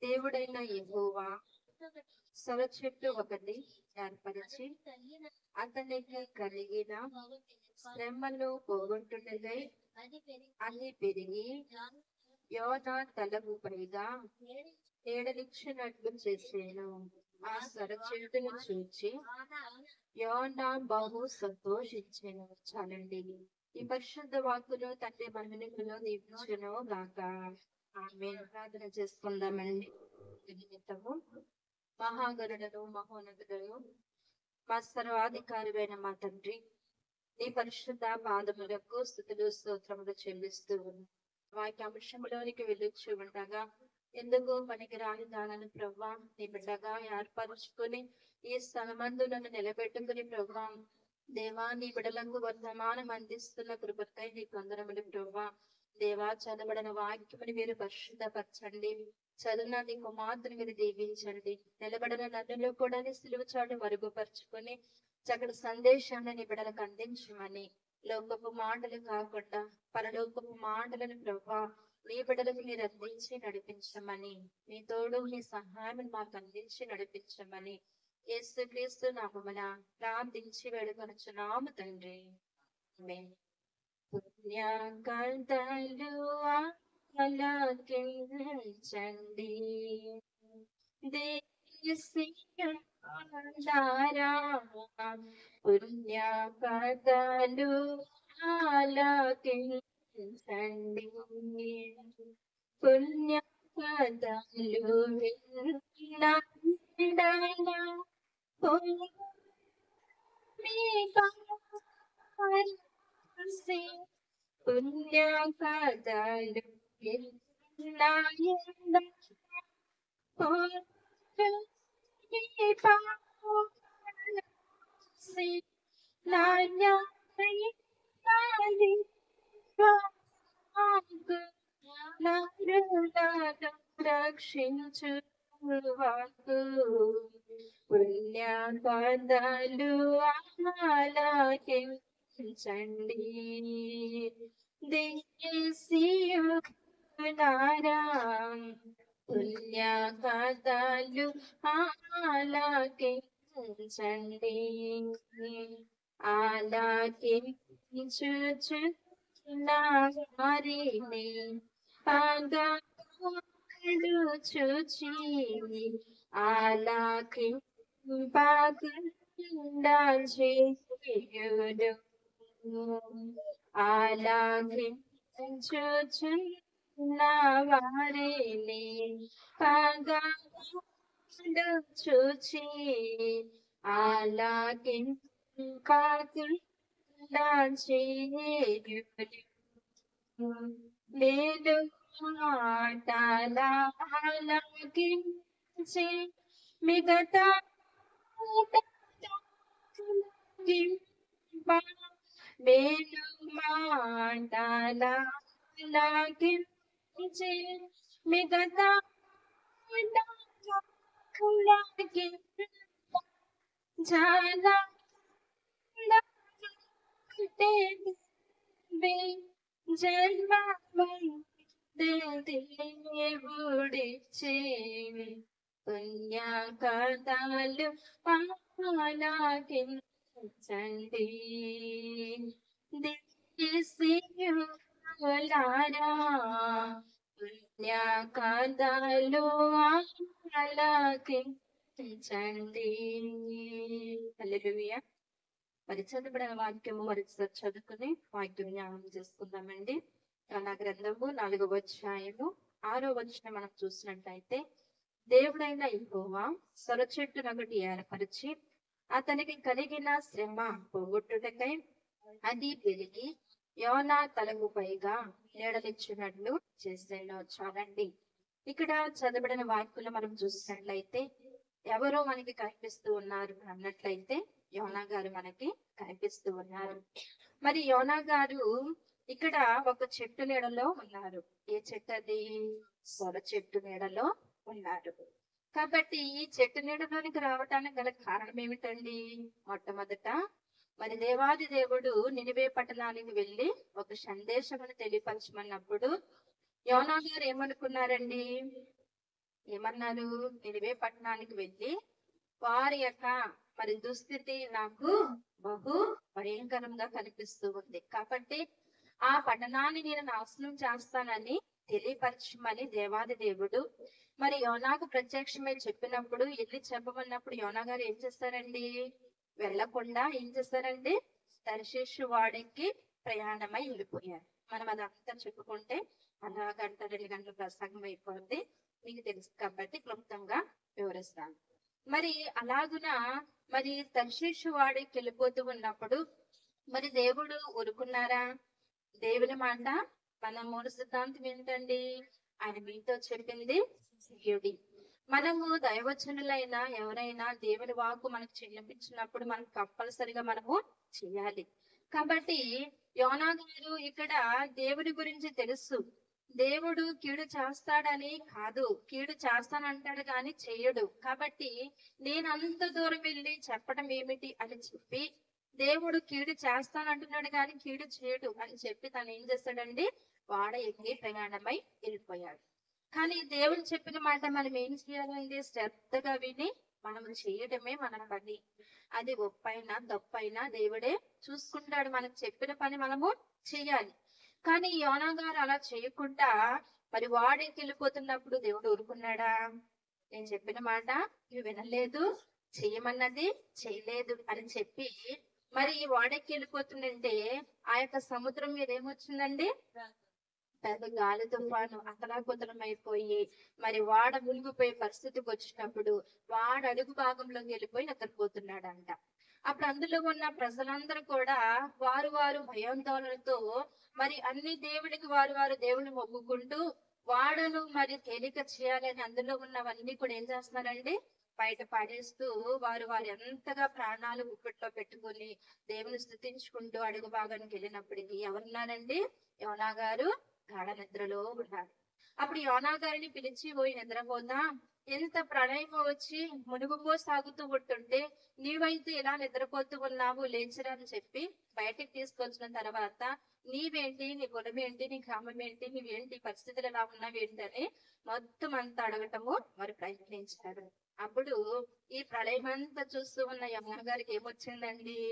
దేవుడైన యెహోవా సొర చెట్టు ఒకటి ఏర్పరిచి అతనికి కలిగిన శ్రమను పోగొట్టుటకై అది పెరిగి యోనా తలకు పైగా ఏడనిచ్చినట్లు చేసేను. ఆ సొర చెట్టును చూచి యోనా బహు సంతోషించెను. చాలండి. ఈ పరిశుద్ధ వాక్కును తండ్రి మనవినిలో దీవించును గాక. ఆమేన్. ప్రార్థన చేసుకుందామండి. నిమిత్తము మహాగరుడను మహోన్నతుడను మా సర్వాధికారివైన మా తండ్రి, నీ పరిశుద్ధ పాదములకు స్తుతులు స్తోత్రములు చెల్లిస్తూ ఉన్నాం. వాక్యాంశంలోనికి వెళ్ళొచ్చి ఉండగా ఎందుకు పనికి రాని దానని ప్రభా నీ బిడ్డగా ఏర్పరుచుకుని ఈ స్థలమందు నన్ను నిలబెట్టుకుని ప్రభా దేవా నీ బిడ్డలకు వర్తమానం అందిస్తున్న కృపకై నీ కొందరములు ప్రభా దేవా చదవబడిన వాక్యముని మీరు పరిశుద్ధపరచండి. చదువున నీ కుమార్తెను మీరు దీవించండి. నిలబడిన నన్నులో కూడా నీ సిలువ చాటు మరుగుపరుచుకొని చక్కటి సందేశాన్ని నీ బిడ్డలకు అందించమని, లోకపు మాటలు కాకుండా పరలోకపు మాటలను ప్రభా నీ బిడ్డలకు మీరు అందించి నడిపించమని, నీ తోడు నీ సహాయం మాకు అందించి నడిపించమని యేసుక్రీస్తు నామమున ప్రార్థించి వేడుకొనుచున్నాము తండ్రి. ఆమేన్. పుణ్యకథలు ఆలకించండి, దేశీయులారా పుణ్యకథలు ఆలకించండి, పుణ్యకథలు విన్న పుణ్యకథలు రక్షించు వాకు పుణ్యకథలు ఆలకించండి, దేశీయులారా పుణ్యకథలు ఆలకించండి, ఆలకించుచున్న వారిని పగలు చూచి ఆలకింపకుండా చేయుడు, ఆలకించుచున్న వారిని పగలు చూచి ఆలకింపకుండా చేయుడు, మేలు మాటల ఆలకించి మిగతా మేలు మాటల ఆలకించి మిగతా చాలా జన్మ దేవుడిచ్చే పుణ్యకథలు ఆలకించండి, దేశీయులారా పుణ్యకథలు ఆలకించండి. హల్లెలూయా. మరి చదువుబడిన వాక్యము మరొకసారి చదువుకుని వాక్యం జ్ఞానం చేసుకుందామండి. నా గ్రంథము 4వ అధ్యాయము 6వ వచనం మనం చూసినట్లయితే, దేవుడైన యెహోవా సొర చెట్టునొకటి ఏర్పరిచి అతనికి కలిగిన శ్రమ పోగొట్టుటకై అది పెరిగి యోనా తలకు పైగా నీడనిచ్చినట్లు చేసేను. చాలండి. ఇక్కడ చదవబడిన వాక్యలు మనం చూసినట్లయితే ఎవరో మనకి కనిపిస్తూ ఉన్నారు అన్నట్లయితే యోనా గారు మనకి కనిపిస్తూ ఉన్నారు. మరి యోనా గారు ఇక్కడ ఒక చెట్టు నీడలో ఉన్నారు. ఏ చెట్టు అది? సొర చెట్టు నీడలో ఉన్నారు. కాబట్టి ఈ చెట్టు నీడలోనికి రావటానికి గల కారణం ఏమిటండి? మొట్టమొదట మరి దేవాది దేవుడు నినివే పట్టణానికి వెళ్ళి ఒక సందేశమును తెలియపరచమన్నప్పుడు యోనా గారు ఏమనుకున్నారండి? ఏమన్నారు? నినివే పట్టణానికి వెళ్ళి వారి యొక్క మరి దుస్థితి నాకు బహు భయంకరంగా కనిపిస్తూ ఉంది. కాబట్టి ఆ పట్టణాన్ని నేను నాశనం చేస్తానని తెలియపరచమని దేవాది దేవుడు మరి యోనాకు ప్రత్యక్షమై చెప్పినప్పుడు, వెళ్ళి చెప్పమన్నప్పుడు యోనా గారు ఏం చేస్తారండి? వెళ్ళకుండా ఏం చేస్తారండి? తర్షీషు వాడికి ప్రయాణమై వెళ్ళిపోయారు. మనం అదంతా చెప్పుకుంటే అలా గంట 2 గంటల ప్రసంగం అయిపోతుంది. మీకు తెలుసు కాబట్టి క్లుప్తంగా వివరిస్తాను. మరి అలాగున మరి తర్షీషు వాడికి వెళ్ళిపోతూ ఉన్నప్పుడు మరి దేవుడు ఊరుకున్నారా? దేవుని మాట మన మూల సిద్ధాంతం ఏంటండి? ఆయన మీతో చెప్పింది చెయ్యుడి. మనము దైవజనులైనా ఎవరైనా దేవుని వాక్కు మనకు చెల్లించినప్పుడు మనం కంపల్సరిగా మనము చేయాలి. కాబట్టి యోనా గారు ఇక్కడ దేవుడి గురించి తెలుసు. దేవుడు కీడు చేస్తాడని కాదు, కీడు చేస్తానంటాడు కానీ చెయ్యడు. కాబట్టి నేను అంత దూరం వెళ్ళి చెప్పడం ఏమిటి అని చెప్పి, దేవుడు కీడు చేస్తానంటున్నాడు కానీ కీడు చేయడు అని చెప్పి తను ఏం చేస్తాడండి? వాడ ఎక్కి ప్రయాణమై వెళ్ళిపోయాడు. కానీ దేవుడు చెప్పిన మాట మనం ఏం చేయాలండి? శ్రద్ధగా విని మనం చేయడమే మన పని. అది ఒప్పైనా తప్పైనా దేవుడే చూసుకుంటాడు. మనకు చెప్పిన పని మనము చేయాలి. కానీ యోనా గారు అలా చేయకుండా మరి వాడికి వెళ్ళిపోతున్నప్పుడు దేవుడు ఊరుకున్నాడా? నేను చెప్పిన మాట నువ్వు వినలేదు, చేయమన్నది చేయలేదు అని చెప్పి మరి వాడకి వెళ్ళిపోతుందంటే ఆ యొక్క సముద్రం మీద ఏమొచ్చిందండి? పెద్ద గాలి తుఫాను అతలాకుతలం అయిపోయి మరి వాడ మునిగిపోయే పరిస్థితికి వచ్చినప్పుడు వాడ అడుగు భాగంలోకి వెళ్ళిపోయి నిద్రపోతున్నాడంట. అప్పుడు అందులో ఉన్న ప్రజలందరూ కూడా వారు వారు భయాందోళనతో మరి అన్ని దేవుడికి వారు దేవుని మొక్కుకుంటూ వాడను మరి తేలిక చేయాలని అందులో ఉన్నవన్నీ కూడా ఏం చేస్తున్నారండి? బయట పడేస్తూ వారు ఎంతగా ప్రాణాలు గుప్పెట్లో పెట్టుకుని దేవుని స్తుతించుకుంటూ అడుగు భాగానికి వెళ్ళినప్పటికీ ఎవరున్నారండి? యోనా గారు గాఢ నిద్రలో ఉన్నారు. అప్పుడు యోనా గారిని పిలిచి, పోయి నిద్రపోదా, ఎంత ప్రళయం వచ్చి మునుగుపో సాగుతూ ఉంటుంటే నీవైతే ఇలా నిద్రపోతూ ఉన్నావు, లేచిరా అని చెప్పి బయటికి తీసుకొచ్చిన తర్వాత నీవేంటి, నీ కులం ఏంటి, నీ గ్రామం ఏంటి, నీవేంటి పరిస్థితులు ఎలా ఉన్నావు ఏంటని మొత్తం అంతా అడగటము వారు ప్రయత్నించారు. అప్పుడు ఈ ప్రళయం అంతా చూస్తూ ఉన్న యోనా గారికి ఏమొచ్చిందండి?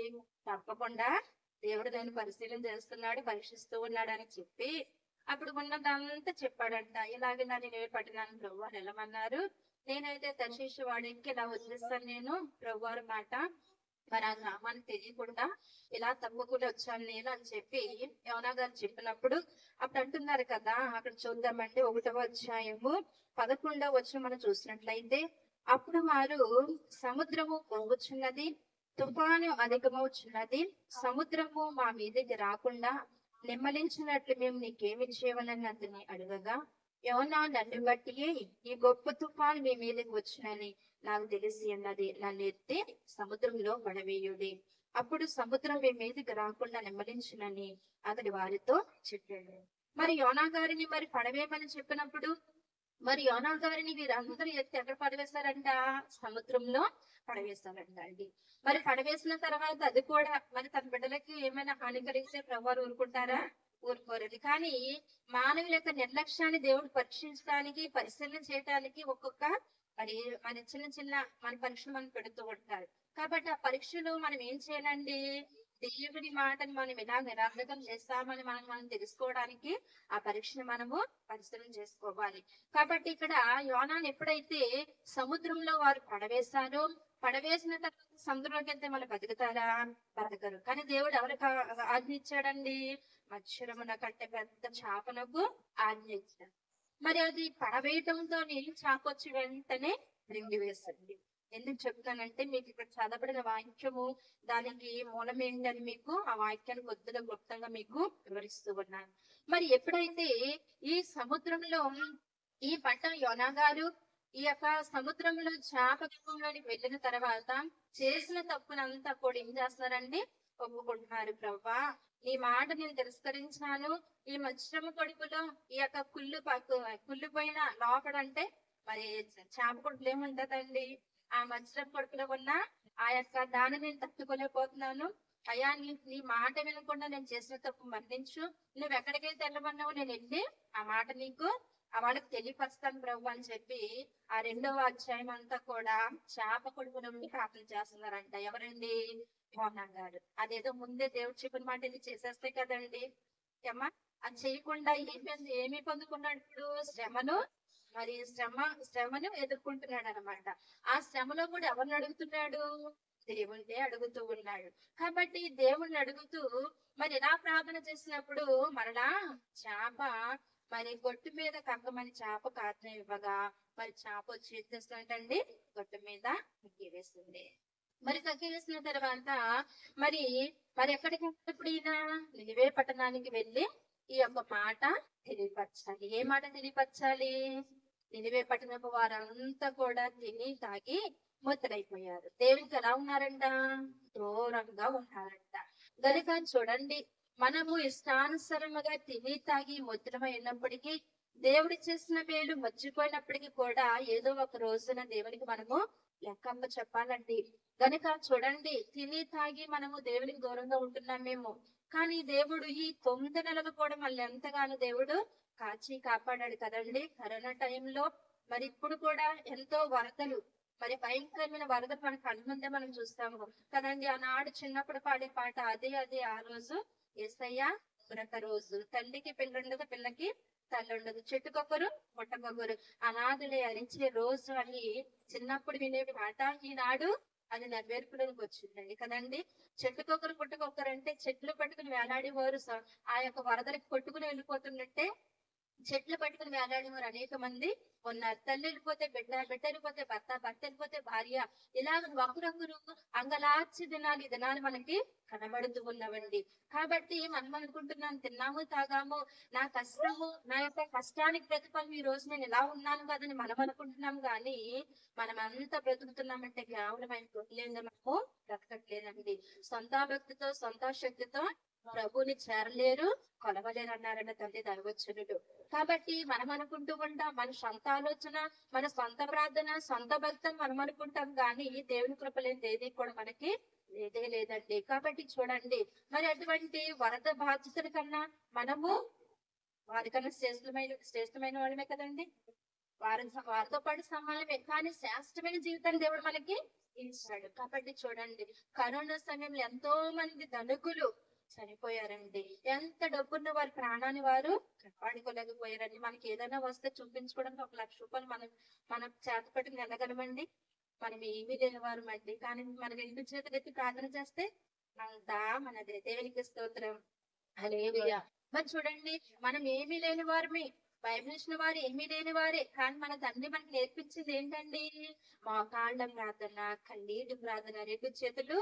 తప్పకుండా దేవుడు దాన్ని పరిశీలన చేస్తున్నాడు, పరీక్షిస్తూ ఉన్నాడు అని చెప్పి అప్పుడు ఉన్నదంతా చెప్పాడంట. ఇలాగే నా నేను పట్టినాను ప్రభువారు వెళ్ళమన్నారు. నేనైతే తర్షీషు వాడికి ఇలా వదిలేస్తాను నేను ప్రభువారి మాట. మరి ఆ గ్రామానికి తెలియకుండా ఇలా తప్పకుండా వచ్చాను నేను అని చెప్పి యోనా గారు చెప్పినప్పుడు అప్పుడు అంటున్నారు కదా, అక్కడ చూద్దామంటే 1వ అధ్యాయము 11వ వచనం మనం చూసినట్లయితే, అప్పుడు వారు సముద్రము పొంగుచున్నది, తుఫాను అధికమవుచున్నది, సముద్రము మా మీదకి రాకుండా నిమ్మలించినట్లు మేము నీకేమి చేయవలని అతన్ని అడగగా, యోనా నన్ను బట్టి ఈ గొప్ప తుఫాను మీ మీదకి వచ్చినని నాకు తెలిసి అన్నది, నన్ను ఎత్తి సముద్రంలో పడవేయుడి, అప్పుడు సముద్రం మీ మీదకి రాకుండా నిమ్మలించునని అతడి వారితో చెప్పాడు. మరి యోనా గారిని మరి పడవేయమని చెప్పినప్పుడు మరి యోనా గారిని వీరందరూ ఎత్తి ఎక్కడ పడవేశారంట? సముద్రంలో పడవేశారంట అండి. మరి పడవేసిన తర్వాత అది కూడా మరి తన బిడ్డలకి ఏమైనా హాని కలిగితే ప్రభువారు ఊరుకుంటారా? ఊరుకోరండి. కానీ మానవుల యొక్క నిర్లక్ష్యాన్ని దేవుడు పరీక్షించడానికి, పరిశీలన చేయడానికి ఒక్కొక్క మరి మన చిన్న చిన్న మన పరీక్షలు మనం పెడుతూ ఉంటారు. కాబట్టి ఆ పరీక్షలు మనం ఏం చేయాలండి? దేవుడి మాటని మనం ఎలా నిరార్థకం చేస్తామని మనం తెలుసుకోవడానికి ఆ పరీక్షను మనము పరిశీలన చేసుకోవాలి. కాబట్టి ఇక్కడ యోనాను ఎప్పుడైతే సముద్రంలో వారు పడవేశారో, పడవేసిన తర్వాత సముద్రంలోకి వెళ్తే మళ్ళీ బతుకుతారా? బతకరు. కానీ దేవుడు ఎవరికి ఆజ్ఞ ఇచ్చాడండి? మత్స్యమున కంటే పెద్ద చేపలకు ఆజ్ఞ ఇచ్చాడు. మరి అది పడవేయటంతో చాపొచ్చి వెంటనే వేస్తుంది. ఎందుకు చెప్తానంటే మీకు ఇక్కడ చదవబడిన వాక్యము దానికి మూలం ఏంటని మీకు ఆ వాక్యాన్ని కొద్దిగా గుప్తంగా మీకు వివరిస్తూ ఉన్నాను. మరి ఎప్పుడైతే ఈ సముద్రంలో ఈ పంట యోనా గారు ఈ యొక్క సముద్రంలో చేపకంలోనికి వెళ్ళిన తర్వాత చేసిన తప్పునంతా కూడా ఏం చేస్తున్నారండి? ఒప్పుకుంటున్నారు. ప్రవ్వా, నీ మాట నేను తిరస్కరించాను. ఈ మత్స్యము కడుపులో ఈ యొక్క కుళ్ళిపోయిన లోపడంటే మరి చేప కొడుకులు ఏముంటదండి? ఆ మత్స్యం కడుపులో ఉన్న ఆ యొక్క దాన్ని నేను తట్టుకోలేకపోతున్నాను. అయ్యా, నీ మాట వినకుండా నేను చేసిన తప్పు మన్నించు. నువ్వు ఎక్కడికైతే వెళ్ళమన్నావు నేను వెళ్ళి ఆ మాట నీకు వాళ్ళకి తెలియపరుస్తాను ప్రభు అని చెప్పి ఆ 2వ అధ్యాయం అంతా కూడా చేప కొడుకు నుండి ప్రార్థన చేస్తున్నారంట. ఎవరండి? యోనా గారు. అదేదో ముందే దేవుడు చెప్పిన మాట ఇది చేసేస్తే కదండి. ఏమ్మా అది చేయకుండా ఏమి పొందుకున్నాడు? ఇప్పుడు శ్రమను, మరి శ్రమను ఎదుర్కొంటున్నాడు అనమాట. ఆ శ్రమలో కూడా ఎవరిని అడుగుతున్నాడు? దేవుణ్ణే అడుగుతూ ఉన్నాడు. కాబట్టి దేవుణ్ణి అడుగుతూ మరి ఇలా ప్రార్థన చేసినప్పుడు మరలా చేప మరి గొట్టు మీద కక్కమని చేపకు ఆజ్ఞ ఇవ్వగా మరి చేప వచ్చి ఏం చేస్తుందండి? గొట్టు మీద కక్కివేసింది. మరి కక్కివేసిన తర్వాత మరి మరి ఎక్కడికి ఇప్పుడు ఈయన నినివే పట్టణానికి వెళ్ళి ఈ యొక్క మాట తెలియపరచాలి. ఏ మాట తెలియపరచాలి? నినివే పట్టణపు వారంతా కూడా తిని తాగి ముద్దరైపోయారు. దేవునికి ఎలా ఉన్నారంట? దూరంగా ఉన్నారంట. గనుక చూడండి, మనము ఇష్టానుసరముగా తిని తాగి ముద్రమైనప్పటికీ దేవుడు చేసిన మేలు మర్చిపోయినప్పటికీ కూడా ఏదో ఒక రోజున దేవునికి మనము లెక్కమ్మ చెప్పాలండి. గనుక చూడండి, తిని తాగి మనము దేవునికి దూరంగా ఉంటున్నామేమో, కానీ దేవుడు ఈ 9 నెలలు కూడా మళ్ళీ ఎంతగానో దేవుడు కాచి కాపాడాడు కదండి. కరోనా టైంలో మరి ఇప్పుడు కూడా ఎంతో వరదలు, మరి భయంకరమైన వరదలు మన కళ్ళ ముందే మనం చూస్తాము కదండి. ఆనాడు చిన్నప్పుడు పాడే పాట అదే ఆ రోజు యేసయ్య బ్రత రోజు, తల్లికి పిల్లుండదు పిల్లకి తల్లి ఉండదు, చెట్టుకొకరు పుట్టకొకరు, అనాథులే అరిచే రోజు అని చిన్నప్పుడు వినే పాట ఈనాడు అది నెరవేర్పులోకి వచ్చిందండి కదండి. చెట్టుకొకరు పుట్టకొకరు అంటే చెట్లు పట్టుకుని వేలాడేవారు ఆ యొక్క వరదలకు కొట్టుకుని వెళ్ళిపోతున్నట్టే చెట్లు పట్టుకుని వేలాడేవారు అనేక మంది ఉన్నారు. తల్లి వెళ్ళిపోతే బిడ్డ, బిడ్డ వెళ్ళిపోతే భర్త, భర్త వెళ్ళిపోతే భార్య, ఇలా ఒకరొకరు అంగలార్చి దినాలు ఈ దినాలు మనకి కనబడుతూ ఉన్నవండి. కాబట్టి మనం అనుకుంటున్నాం తిన్నాము తాగాము, నా యొక్క కష్టానికి ప్రతిఫలం ఈ రోజు నేను ఇలా ఉన్నాను కదని మనం అనుకుంటున్నాం. కానీ మనం అంతా బ్రతుకుతున్నామంటే కేవలం ఆయన తొలిలేందో మనము బ్రతకట్లేదండి. సొంత భక్తితో సొంత శక్తితో ప్రభుని చేరలేరు, కొలవలేరు అన్నారన్న తండ్రి దైవజనుడు. కాబట్టి మనం అనుకుంటూ ఉంటాం మన సొంత ఆలోచన, మన సొంత ప్రార్థన, సొంత భక్తం మనం అనుకుంటాం. కానీ దేవుని కృప లేనిది ఏది కూడా మనకి లేదే లేదండి. కాబట్టి చూడండి, మరి అటువంటి వరద బాధితుల కన్నా మనము వారికన్నా శ్రేష్టమైన వాళ్ళమే కదండి. వారితో పాటు సమానమే, కానీ శ్రేష్టమైన జీవితాన్ని దేవుడు మనకి ఇచ్చాడు. కాబట్టి చూడండి, కరోనా సమయంలో ఎంతో మంది ధనికులు చనిపోయారండి. ఎంత డబ్బున్న వారి ప్రాణాన్ని వారు కాపాడుకోలేకపోయారండి. మనకి ఏదైనా వస్తే చూపించుకోవడానికి 1 లక్ష రూపాయలు మనం చేత పట్టుకుని వెళ్ళగలమండి. మనం ఏమీ లేని వారు అండి. కానీ మనకి ఇంటి చేతులు ఎత్తి ప్రార్థన చేస్తే అంతా మనదే. దేవునికి స్తోత్రం. హల్లెలూయా. మరి చూడండి, మనం ఏమీ లేని వారమే, బైబిల్ ఇచ్చిన వారు ఏమీ లేని వారే, కానీ మన తండ్రి మనకి నేర్పించింది ఏంటండి? మోకాళ్ళ ప్రార్థన, కన్నీటి ప్రార్థన, 2 చేతులు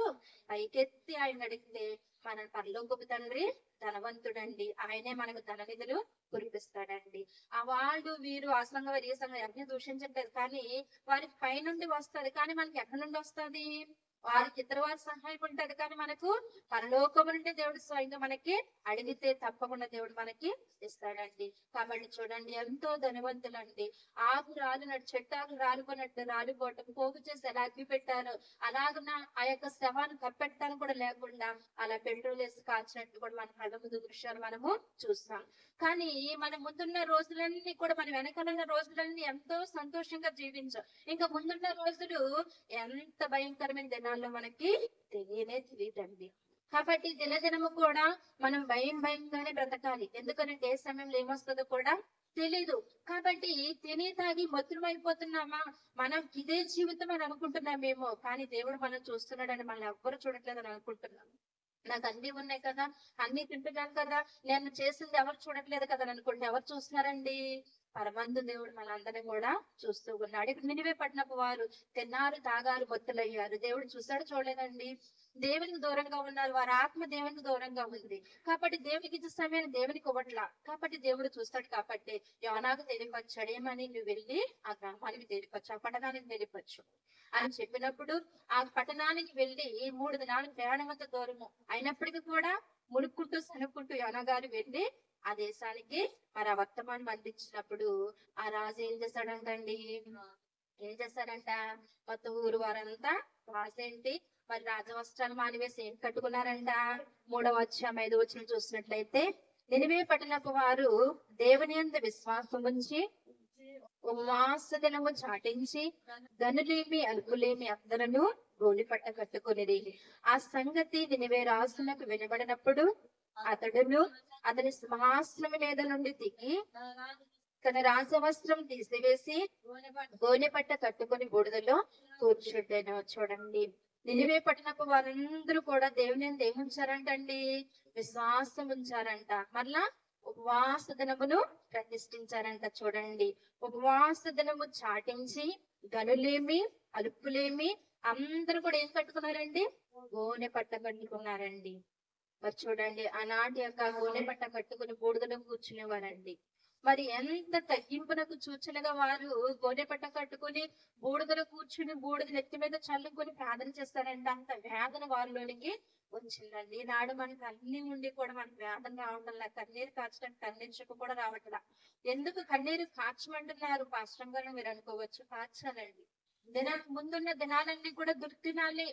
పైకెత్తి ఆయన అడిగితే మన పరలోకపు తండ్రి ధనవంతుడండి. ఆయనే మనకు ధన నిధులు కురిపిస్తాడండి. ఆ వాళ్ళు వీరు ఆ సంఘం వారు ఈ సంఘం ఎవరిని దూషించట్లేదు, కానీ వారికి పైనుండి వస్తుంది. కానీ మనకి ఎక్కడి నుండి వస్తుంది? వారికి ఇతర వారి సహాయం ఉంటది, కానీ మనకు పరలోకము నుండి దేవుడు స్వయంగా మనకి అడిగితే తప్పకుండా దేవుడు మనకి ఇస్తాడండి. కాబట్టి చూడండి, ఎంతో ధనవంతులండి. ఆకు రాలినట్టు, చెట్టాకు రాలిపోయినట్టు రాలిపోవటం, పోగు చేసి ఎలా అగ్గి పెట్టారో అలాగ ఆ యొక్క శవాన్ని కప్పెట్టడానికి కూడా లేకుండా అలా పెట్రోల్ వేసి కాల్చినట్టు కూడా మన కళ్ళ ముందు దృశ్యాలు మనము చూస్తాం. కానీ మన ముందున్న రోజులన్నీ కూడా, మన వెనకాలన్న రోజులన్నీ ఎంతో సంతోషంగా జీవించాం. ఇంకా ముందున్న రోజులు ఎంత భయంకరమైన దినాల్లో మనకి తెలియదండి. కాబట్టి దినదినము కూడా మనం భయంగానే బ్రతకాలి. ఎందుకంటే ఏ సమయంలో ఏమొస్తుందో కూడా తెలీదు. కాబట్టి తిని తాగి మత్తులమైపోతున్నామా, మనం ఇదే జీవితం అని అనుకుంటున్నామేమో, కానీ దేవుడు మనం చూస్తున్నాడని మనం ఎవ్వరు చూడట్లేదని అనుకుంటున్నాం. నాకు అన్ని ఉన్నాయి కదా, అన్ని తింటున్నాను కదా, నేను చేసింది ఎవరు చూడట్లేదు కదా అని అనుకుంటే ఎవరు చూస్తున్నారండి? పరమందు దేవుడు మనందరినీ కూడా చూస్తూ ఉన్నాడు. ఇక్కడ నినివే పట్టణపు వారు తిన్నారు, తాగారు, మొత్తులయ్యారు. దేవుడు చూసాడు? చూడలేదండి. దేవునికి దూరంగా ఉన్నారు, వారి ఆత్మ దేవునికి దూరంగా ఉంది. కాబట్టి దేవునికి ఇచ్చే సమయాన్ని దేవునికి ఇవ్వట్లా. కాబట్టి దేవుడు చూస్తాడు. కాబట్టి యోనాకు తెలియపచ్చాడు, ఏమని? నువ్వు వెళ్ళి ఆ గ్రామానికి తెలియపచ్చు, ఆ పట్టణానికి తెలియపచ్చు అని చెప్పినప్పుడు ఆ పట్టణానికి వెళ్ళి 3 దినాలకు ప్రయాణమంత దూరము అయినప్పటికీ కూడా మునుక్కుంటూ సనుక్కుంటూ యోనా గారు వెళ్ళి ఆ దేశానికి మరి ఆ వర్తమానం అందించినప్పుడు ఆ రాజు ఏం చేశాడంటండి? మొత్తం ఊరు వారంతా రాసేంటి మరి రాజవస్త్రాలు మానివేసి ఏం కట్టుకున్నారంట? 3వ అధ్యాయం 5వ వచనం చూసినట్లయితే, నినివే పట్టణపు వారు దేవుని యందు విశ్వాసం ఉంచి ఉపవాస దినము చాటించి గనులేమి అల్పులేమి అందరూ గోనెపట్ట కట్టుకొనిరి. ఆ సంగతి నినివే రాజునకు వినబడినప్పుడు అతడును అతని సింహాసనం మీద నుండి దిగి తన రాజవస్త్రం తీసివేసి గోనెపట్ట కట్టుకుని బూడిదలో కూర్చుంటాను. చూడండి, నినివే పట్టణపు వారందరూ కూడా దేవుని ఏముంచారంటండి? విశ్వాసం ఉంచారంట. మరలా ఉపవాస దినమును ప్రతిష్ఠించారంట. చూడండి, ఉపవాస దినము చాటించి గనులేమి అలుపులేమి అందరూ కూడా ఏం కట్టుకున్నారండి? గోనె పట్ట కట్టుకున్నారండి. మరి చూడండి, ఆనాటి యొక్క గోనె పట్ట కట్టుకుని బూడిదలో కూర్చునేవారండి. మరి ఎంత తగ్గింపునకు సూచనగా వారు గోనె పట్ట కట్టుకుని బూడిదలో కూర్చుని బూడిద నెత్తి మీద చల్లుకొని ప్రార్థన చేస్తారంట. అంత వేదన వారిలోనికి వచ్చిందండి. ఈనాడు మనకి అన్ని ఉండి కూడా మనకి వేదన రావటంలా, కన్నీరు కార్చడానికి కన్నీరు చుక్క కూడా రావట్లా. ఎందుకు కన్నీరు కార్చమంటున్నారు పాస్టర్ గారు మీరు అనుకోవచ్చు. కార్చాలండి. ముందున్న దినాలన్నీ కూడా దుర్దినాలే.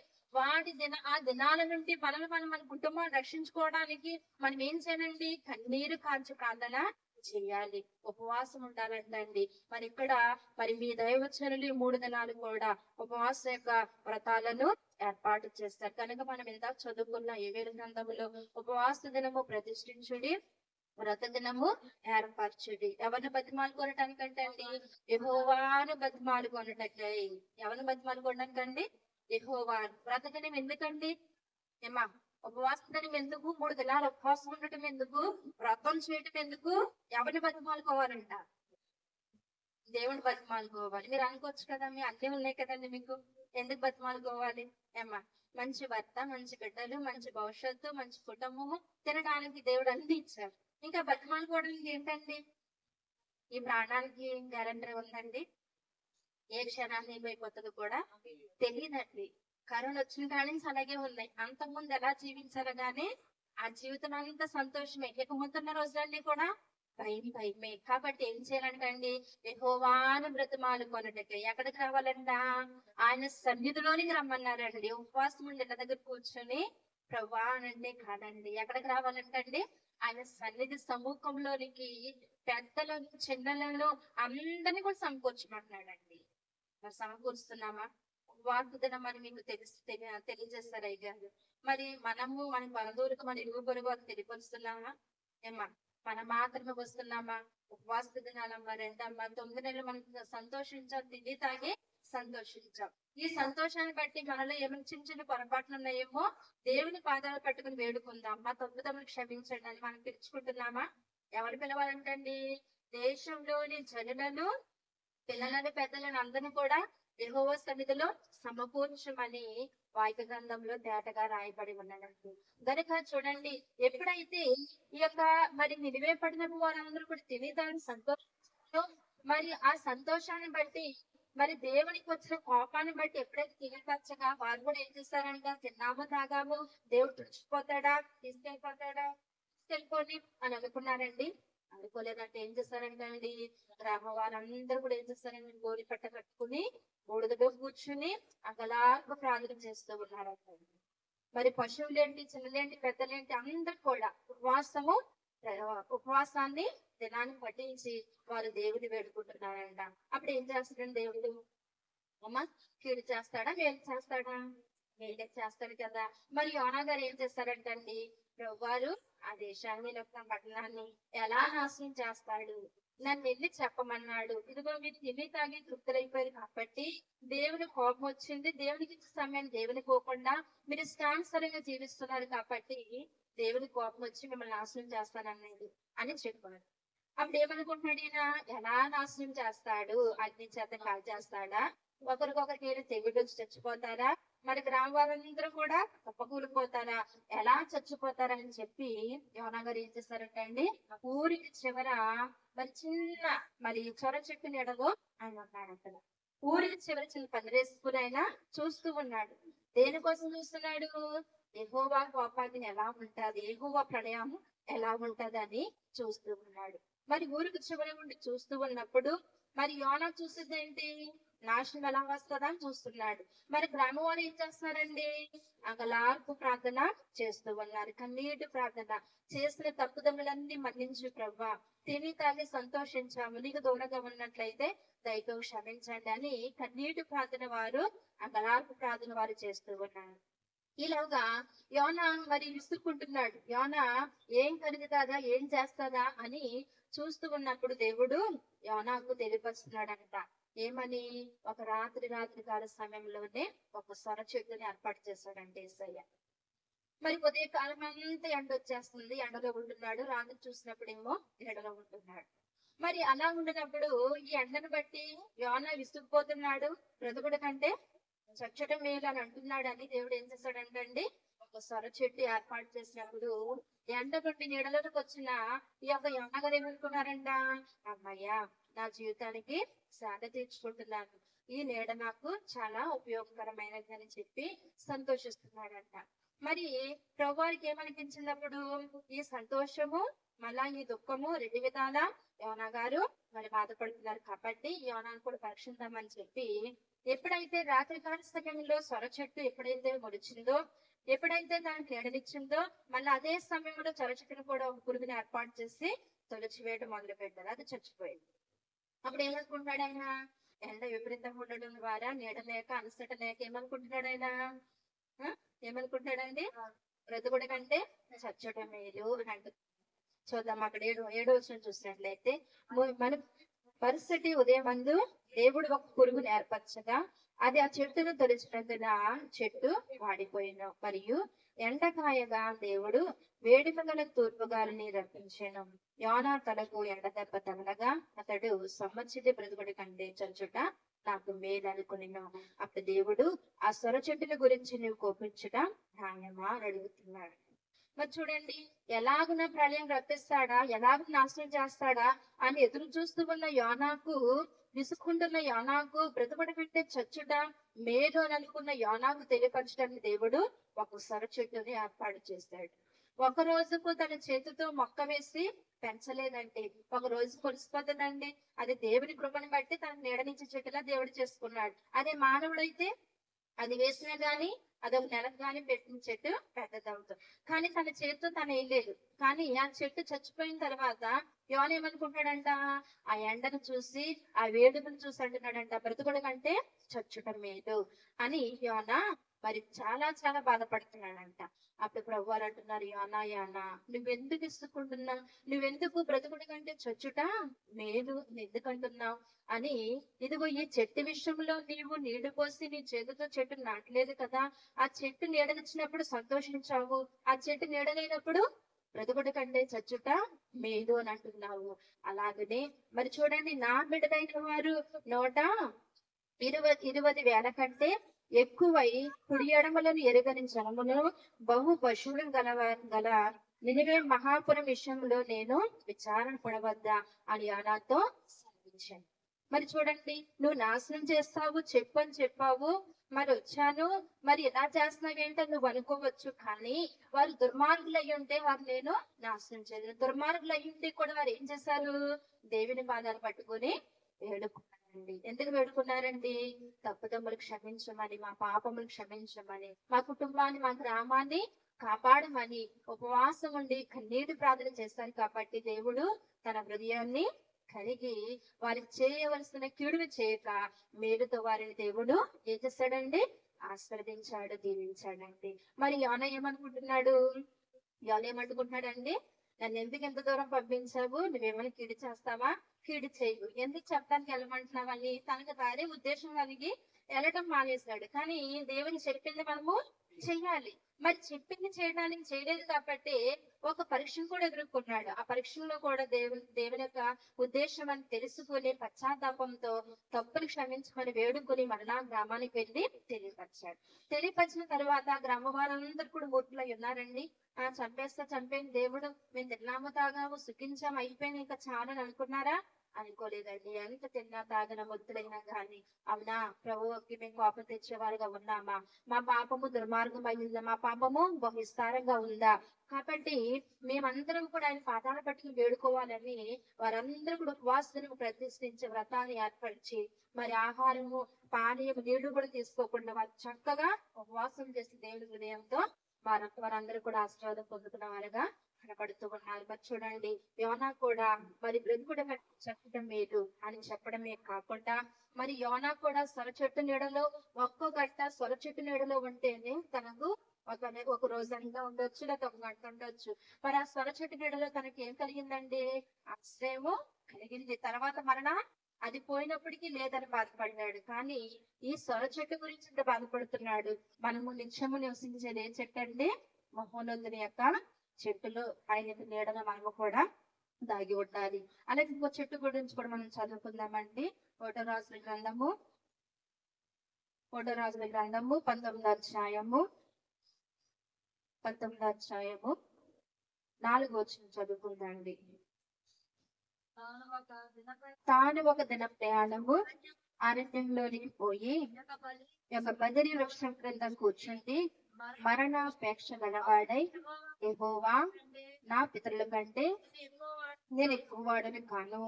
ఆ దినాల నుండి మన కుటుంబాన్ని రక్షించుకోవడానికి మనం ఏం చేయాలండి? కన్నీరు కార్చి ప్రార్థన చేయాలి, ఉపవాసం ఉండాలంటండి. మరి ఇక్కడ మరి మీ దైవజనులు 3 దినాలు కూడా ఉపవాస యొక్క వ్రతాలను ఏర్పాటు చేస్తారు. కనుక మనం ఇందాక చదువుకున్న యోవేలు గ్రంథములో ఉపవాస దినము ప్రతిష్ఠించుడి, వ్రత దినము ఏర్పరచుడి. ఎవరిని బతిమాలు కొనటానికంటే అండి? యెహోవాను బతిమాలు కొనటకై. ఎవరిని బతిమాలు కొనడానికండి? యెహోవాను. వ్రత దినం ఎందుకండి? ఏమా, ఉపవాస దినం ఎందుకు? 3 దినాలు ఉపవాసం ఉండటం ఎందుకు? వ్రతం చేయటం ఎందుకు? ఎవరిని బతిమాలుకోవాలంట? దేవుని బతిమాలుకోవాలి. మీరు అనుకోవచ్చు కదా, మీ అన్నీ ఉన్నాయి కదండి మీకు, ఎందుకు బతిమాలుకోవాలి? ఏమా, మంచి భర్త, మంచి బిడ్డలు, మంచి భవిష్యత్తు, మంచి కుటుంబము, తినడానికి దేవుడు అన్ని ఇచ్చారు. ఇంకా బతిమాలుకోవడానికి ఏంటండి? ఈ ప్రాణానికి గ్యారంటీ ఉందండి? ఏ క్షణాన్ని ఏమైపోతుందో కూడా తెలియదండి. కరోనా వచ్చిన కాడి నుంచి అలాగే ఉన్నాయి. అంతకుముందు ఎలా జీవించాలో గానీ ఆ జీవితం అంతా సంతోషమే. ఇక ముందున్న రోజులన్నీ కూడా భయమే. కాబట్టి ఏం చేయాలంటండి? యెహోవాను బ్రతిమాలు కొనుటకి. ఎక్కడికి రావాలంట? ఆయన సన్నిధిలోనికి రమ్మన్నారండి. ఉపవాసం ఉండి ఇళ్ళ దగ్గర కూర్చొని ప్రభువా అనంటే కాదండి. ఎక్కడికి రావాలంటండి? ఆయన సన్నిధి సముఖంలోనికి పెద్దలను చిన్నలను అందరినీ కూడా సమకూర్చమంటున్నాడండి. మరి సమకూరుస్తున్నామా? వాగ్దనం అని మీకు తెలియజేస్తారు అయ్యారు. మరి మనము మన బంధువులకు, మన ఇరుగు పొరుగు తెలియపరుస్తున్నామా? ఏమా, మనం మాత్రమే వస్తున్నామా? ఉపవాస దినాలమ్మా, 9 నెలలు మనం సంతోషించాం, తిండి తాగి సంతోషించాం. ఈ సంతోషాన్ని బట్టి మనలో ఏమైనా చిన్న చిన్న పొరపాట్లు ఉన్నాయేమో దేవుని పాదాలు పట్టుకుని వేడుకుందాం. మా తప్పుదమ్ములు క్షమించండి అని మనం పిలుచుకుంటున్నామా? ఎవరు పిలవాలంటండి? దేశంలోని జనులను, పిల్లలను, పెద్దలను అందరినీ కూడా యెహోవా సన్నిధిలో సమకూర్చమని వాక్య గ్రంథంలో తేటగా రాయబడి ఉన్నాడండి. గనుక చూడండి, ఎప్పుడైతే ఈ యొక్క మరి నినివే పట్టణపు వారందరూ కూడా తిని దాని సంతోషంలో, మరి ఆ సంతోషాన్ని బట్టి, మరి దేవునికి వచ్చిన కోపాన్ని బట్టి ఎప్పుడైతే తినపరచగా వారు కూడా ఏం చేస్తారంట? తిన్నాము తాగాము, దేవుడు తుడిచిపోతాడా, తీసుకెళ్ళిపోని అని అనుకున్నారండి. అనుకోలేదంటే ఏం చేస్తారంటే అండి, గ్రామ వారందరూ కూడా ఏం చేస్తారండి? గోరి పట్ట కట్టుకుని బూడిదలో కూర్చుని అగలాగా ప్రార్థన చేస్తూ ఉన్నారంట. మరి పశువులేంటి, చిన్నలేంటి, పెద్దలేంటి అందరూ కూడా ఉపవాసాన్ని దినాన్ని పట్టించి వారు దేవుని వేడుకుంటున్నారంట. అప్పుడు ఏం చేస్తాడండి దేవుడు? అమ్మ, కీడు చేస్తాడా, మేలు చేస్తాడా? మేలే చేస్తాడు కదా. మరి యోనా గారు ఏం చేస్తారంటండి? ప్రభువారు ఆ దేశాన్ని, లేకపోతే పట్టణాన్ని ఎలా నాశనం చేస్తాడు, నన్ను వెళ్ళి చెప్పమన్నాడు. ఇదిగో మీరు తిని తాగి తృప్తులైపోయారు కాబట్టి దేవుని కోపం వచ్చింది. దేవునికి సమయాన్ని దేవుని పోకుండా మీరు ఇష్టానుసారంగా జీవిస్తున్నారు కాబట్టి దేవుని కోపం వచ్చి మిమ్మల్ని నాశనం చేస్తానన్నది అని చెప్పారు. అప్పుడు ఏమనుకుంటున్నాడు ఈయన? ఎలా నాశనం చేస్తాడు? అగ్ని చేత కాల్ చేస్తాడా? ఒకరికొకరికి ఏదో తెగుడు వచ్చి చచ్చిపోతారా? మరి గ్రామ వారందరూ కూడా తప్పకూలిపోతారా? ఎలా చచ్చిపోతారా అని చెప్పి యోనా గారు ఏం చేస్తారంటే అండి, ఊరికి చివర మరి చిన్న మరి చొర చెట్టు నీడలో ఆయన ఉన్నాడు. అక్కడ ఊరికి చివర చిన్న పందిరేసుకుని ఆయన చూస్తూ ఉన్నాడు. దేనికోసం చూస్తున్నాడు? యెహోవా కోపాగ్ని ఎలా ఉంటది, యెహోవా ప్రళయం ఎలా ఉంటది అని చూస్తూ ఉన్నాడు. మరి ఊరికి చివరి ఉండి చూస్తూ ఉన్నప్పుడు మరి యోనా చూసేది ఏంటి? నాశనం ఎలా వస్తుందా అని చూస్తున్నాడు. మరి గ్రామం వారు ఏం చేస్తున్నారండి? అంగలార్పు ప్రార్థన చేస్తూ ఉన్నారు. కన్నీటి ప్రార్థన. చేసిన తప్పుదములన్నీ మన్నించు ప్రవ్వా, తిని తాగి సంతోషించాము, నీకు దూరంగా ఉన్నట్లయితే దయతో క్షమించండి అని కన్నీటి ప్రార్థన వారు, అంగలార్పు ప్రార్థన వారు చేస్తూ ఉన్నారు. ఈలోగా యోనా మరి విసుక్కుంటున్నాడు. యోనా ఏం కలుగుతాదా, ఏం చేస్తాదా అని చూస్తూ ఉన్నప్పుడు దేవుడు యోనాకు తెలియపరుస్తున్నాడంట. ఏమని? ఒక రాత్రి కాల సమయంలోనే ఒక సొర చెట్టుని ఏర్పాటు చేశాడంటే యేసయ్య. మరి ఉదయ కాలం అంతా ఎండ వచ్చేస్తుంది, ఎండలో ఉంటున్నాడు. రాత్రి చూసినప్పుడేమో ఎండలో ఉంటున్నాడు. మరి అలా ఉండినప్పుడు ఈ ఎండను బట్టి యోనా విసుగుపోతున్నాడు. బ్రతుకుడు కంటే చచ్చటం మేలు అని అంటున్నాడని దేవుడు ఏం చేశాడంటండి, ఒక సొర చెట్టు ఏర్పాటు చేసినప్పుడు ఎండ నుండి నీడలోకి వచ్చిన ఈ యొక్క యోనా గారు ఏమనుకున్నారంట? అమ్మయ్యా, నా జీవితానికి సేద తీర్చుకుంటున్నాను, ఈ నీడ నాకు చాలా ఉపయోగకరమైనది అని చెప్పి సంతోషిస్తున్నాడంట. మరి ప్రభువారికి ఏమనిపించినప్పుడు ఈ సంతోషము మళ్ళా ఈ దుఃఖము రెండు విధాలా యోనా గారు మరి బాధపడుతున్నారు కాబట్టి యోనాను కూడా పరీక్షిద్దామని చెప్పి ఎప్పుడైతే రాత్రికాల సమయంలో సొర చెట్టు ఎప్పుడైతే మొలిచిందో, ఎప్పుడైతే దానికి నీడనిచ్చిందో, మళ్ళీ అదే సమయంలో సొర చెట్టును కూడా ఒక పురుగుని ఏర్పాటు చేసి తొలిచివేయడం మొదలు పెట్టారు. అది చచ్చిపోయింది. అప్పుడు ఏమనుకుంటున్నాడు ఆయన? ఎండ విపరీతంగా ఉండడం ద్వారా నీడ లేక అలసట లేక ఏమనుకుంటున్నాడు ఆయన? ఏమనుకుంటున్నాడండి? బ్రతుకుడు కంటే చచ్చడం మేలు అని అంటు. చూద్దాం అక్కడ ఏడో వచనం చూసినట్లయితే, మన పరిస్థితి ఉదయం మందు దేవుడు ఒక పురుగును ఏర్పరచగా అది ఆ చెట్టును తొలిచినందున చెట్టు వాడిపోయిన. మరియు ఎండకాయగా దేవుడు వేడిమ గల తూర్పు గాలిని రప్పించాను. యోనా తలకు ఎండ దెబ్బ తగలగా అతడు సమ్మచ్చిది బ్రతుకుడి కంటే చచ్చుట నాకు మేలు అనుకునేను. అప్పుడు దేవుడు ఆ సొర చెట్టుల గురించి నువ్వు కోపించుట న్యాయమా అని అడుగుతున్నాడు. మరి చూడండి, ఎలాగున ప్రళయం రప్పిస్తాడా, ఎలాగ నాశనం చేస్తాడా అని ఎదురు చూస్తూ ఉన్న యోనాకు, విసుకుంటున్న యోనాకు, బ్రతుకుడు కంటే చచ్చుట మేలు అని అనుకున్న యోనాకు తెలియపరచడానికి దేవుడు ఒక సొర చెట్టుని ఏర్పాటు చేశాడు. ఒక రోజుకు తన చేతితో మొక్క వేసి పెంచలేదండి, ఒక రోజు కొలిసిపోతుందండి. అది దేవుని కృపను బట్టి తన నీడనిచ్చే చెట్టులా దేవుడు చేసుకున్నాడు. అదే మానవుడైతే అది వేసినా గాని అదొక నెలకు గాని పెట్టిన చెట్టు పెద్దదవుతుంది. కానీ తన చేతితో తను వేయలేదు. కానీ ఆ చెట్టు చచ్చిపోయిన తర్వాత యోన ఏమనుకుంటాడంట? ఆ ఎండను చూసి, ఆ వేడుకను చూసి అంటున్నాడంట, బ్రతుకుడు కంటే చచ్చుట మేలు అని యోన మరి చాలా చాలా బాధపడుతున్నాడంట. అప్పుడు ప్రభు వారు అంటున్నారు, యోనా యోనా, నువ్వెందుకు ఇసుకుంటున్నావు? నువ్వెందుకు బ్రతుకుడు కంటే చచ్చుట మేలు ఎందుకంటున్నావు అని. ఇదిగో ఈ చెట్టు విషయంలో నీవు నీళ్లు పోసి నీ చేతితో చెట్టు నాటలేదు కదా, ఆ చెట్టు నీడనిచ్చినప్పుడు సంతోషించావు, ఆ చెట్టు నీడలేనప్పుడు బ్రతుకుడు కంటే చచ్చుట మేలు అని అంటున్నావు. అలాగనే మరి చూడండి, నా బిడ్డలైన వారు 120,000 కంటే ఎక్కువై కుడి ఎడమలను ఎరగని జనమును బహు పశువులు గల నినివే మహాపురం విషయంలో నేను విచారణ పడవద్దా అని యోనాతో సెలవిచ్చాను. మరి చూడండి, నువ్వు నాశనం చేస్తావు చెప్పని చెప్పావు, మరి వచ్చాను, మరి ఎలా చేస్తున్నావు ఏంటో నువ్వు అనుకోవచ్చు. కానీ వారు దుర్మార్గులు అయ్యి ఉంటే వారు నేను నాశనం చేయలేదు. దుర్మార్గులు అయ్యి ఉంటే కూడా వారు ఏం చేశారు? దేవుని పాదాలు పట్టుకొని వేడుకున్నారండి. ఎందుకు వేడుకున్నారండి? తప్పుదమ్ములు క్షమించమని, మా పాపములు క్షమించమని, మా కుటుంబాన్ని, మా గ్రామాన్ని కాపాడమని ఉపవాసం ఉండి కన్నీటి ప్రార్థన చేశారు. కాబట్టి దేవుడు తన హృదయాన్ని కలిగి వారికి చేయవలసిన కీడును చేయక మేలుతో వారిని దేవుడు ఏం చేస్తాడండి? ఆశీర్వదించాడు, దీవించాడండి. మరి యోన ఏమనుకుంటున్నాడు? యోన ఏమనుకుంటున్నాడండి? నన్ను ఎందుకు ఎంత దూరం పంపించావు? నువ్వేమైనా కీడు చేస్తావా? కీడు చేయవు. ఎందుకు చెప్పడానికి వెళ్ళమంటున్నావని తనకు తానే ఉద్దేశం కలిగి వెళ్ళటం మానేశాడు. కానీ దేవుని చెప్పింది మనము చెయ్యాలి. మరి చెప్పింది చేయడానికి చేయలేదు కాబట్టి ఒక పరీక్షను కూడా ఎదుర్కొన్నాడు. ఆ పరీక్షలో కూడా దేవుని యొక్క ఉద్దేశం అని తెలుసుకుని పశ్చాత్తాపంతో తప్పులు క్షమించుకొని వేడుకొని మరలా గ్రామానికి వెళ్ళి తెలియపరిచాడు. తెలియపరిచిన తర్వాత గ్రామ వారందరూ కూడా మూర్ఖులై ఉన్నారండి. చంపేస్తే చంపేని దేవుడు, మేము తిన్నాము తాగాము సుఖించాము అయిపోయింది ఇంకా చాలని అనుకున్నారా? అనుకోలేదండి. ఎంత తిన్నా తాగిన ముద్దులైనా గాని అవునా ప్రభువుకి మేము కోపం తెచ్చేవారుగా ఉన్నామా? మా పాపము దుర్మార్గం అయిందా? మా పాపము బహు విస్తారంగా ఉందా. కాబట్టి మేమందరం కూడా ఆయన పాదాల పట్టుకుని వేడుకోవాలని వారందరూ కూడా ఉపవాస దినము ప్రతిష్ఠించి వ్రతాన్ని ఏర్పరిచి మరి ఆహారము పానీయము నీళ్లు కూడా తీసుకోకుండా వారు చక్కగా ఉపవాసం చేసి దేవుడి హృదయంతో వారందరూ కూడా ఆశీర్వాదం పొందుకున్న వారుగా కనపడుతూ ఉన్నారు. మరి చూడండి, యోనా కూడా మరి బ్రతుకుడ చెప్పడం మేలు అని చెప్పడమే కాకుండా మరి యోనా కూడా సొర చెట్టు నీడలో ఒక్కో గంట సొర చెట్టు నీడలో ఉంటేనే తనకు ఒక రోజు అంతా ఉండొచ్చు, లేదా ఒక గంట ఉండొచ్చు. మరి ఆ సొర చెట్టు నీడలో తనకి ఏం కలిగిందండి? ఆశ్రయము కలిగింది. తర్వాత మరణ అది పోయినప్పటికీ లేదని బాధపడినాడు. కానీ ఈ సొర చెట్టు గురించి ఇంత బాధపడుతున్నాడు. మనము నిత్యము నివసించేది ఏ చెట్టు అండి? మహోన్నతుని యొక్క చెట్టులో ఆయన నీడలో మనము కూడా దాగి ఉండాలి. అలాగే ఇంకో చెట్టు గురించి కూడా మనం చదువుకుందామండి. ఒకటో రాజుల గ్రంథము 19వ అధ్యాయము 4వ వచనం చదువుకుందాండి. తాను ఒక దిన ప్రయాణము అరణ్యంలోనికి పోయి ఒక బదిరి వృక్షం క్రింద కూర్చుండి మరణాపేక్ష గలవాడై, యెహోవా, నా పితరుల కంటే నేను ఎక్కువ వాడని కాను,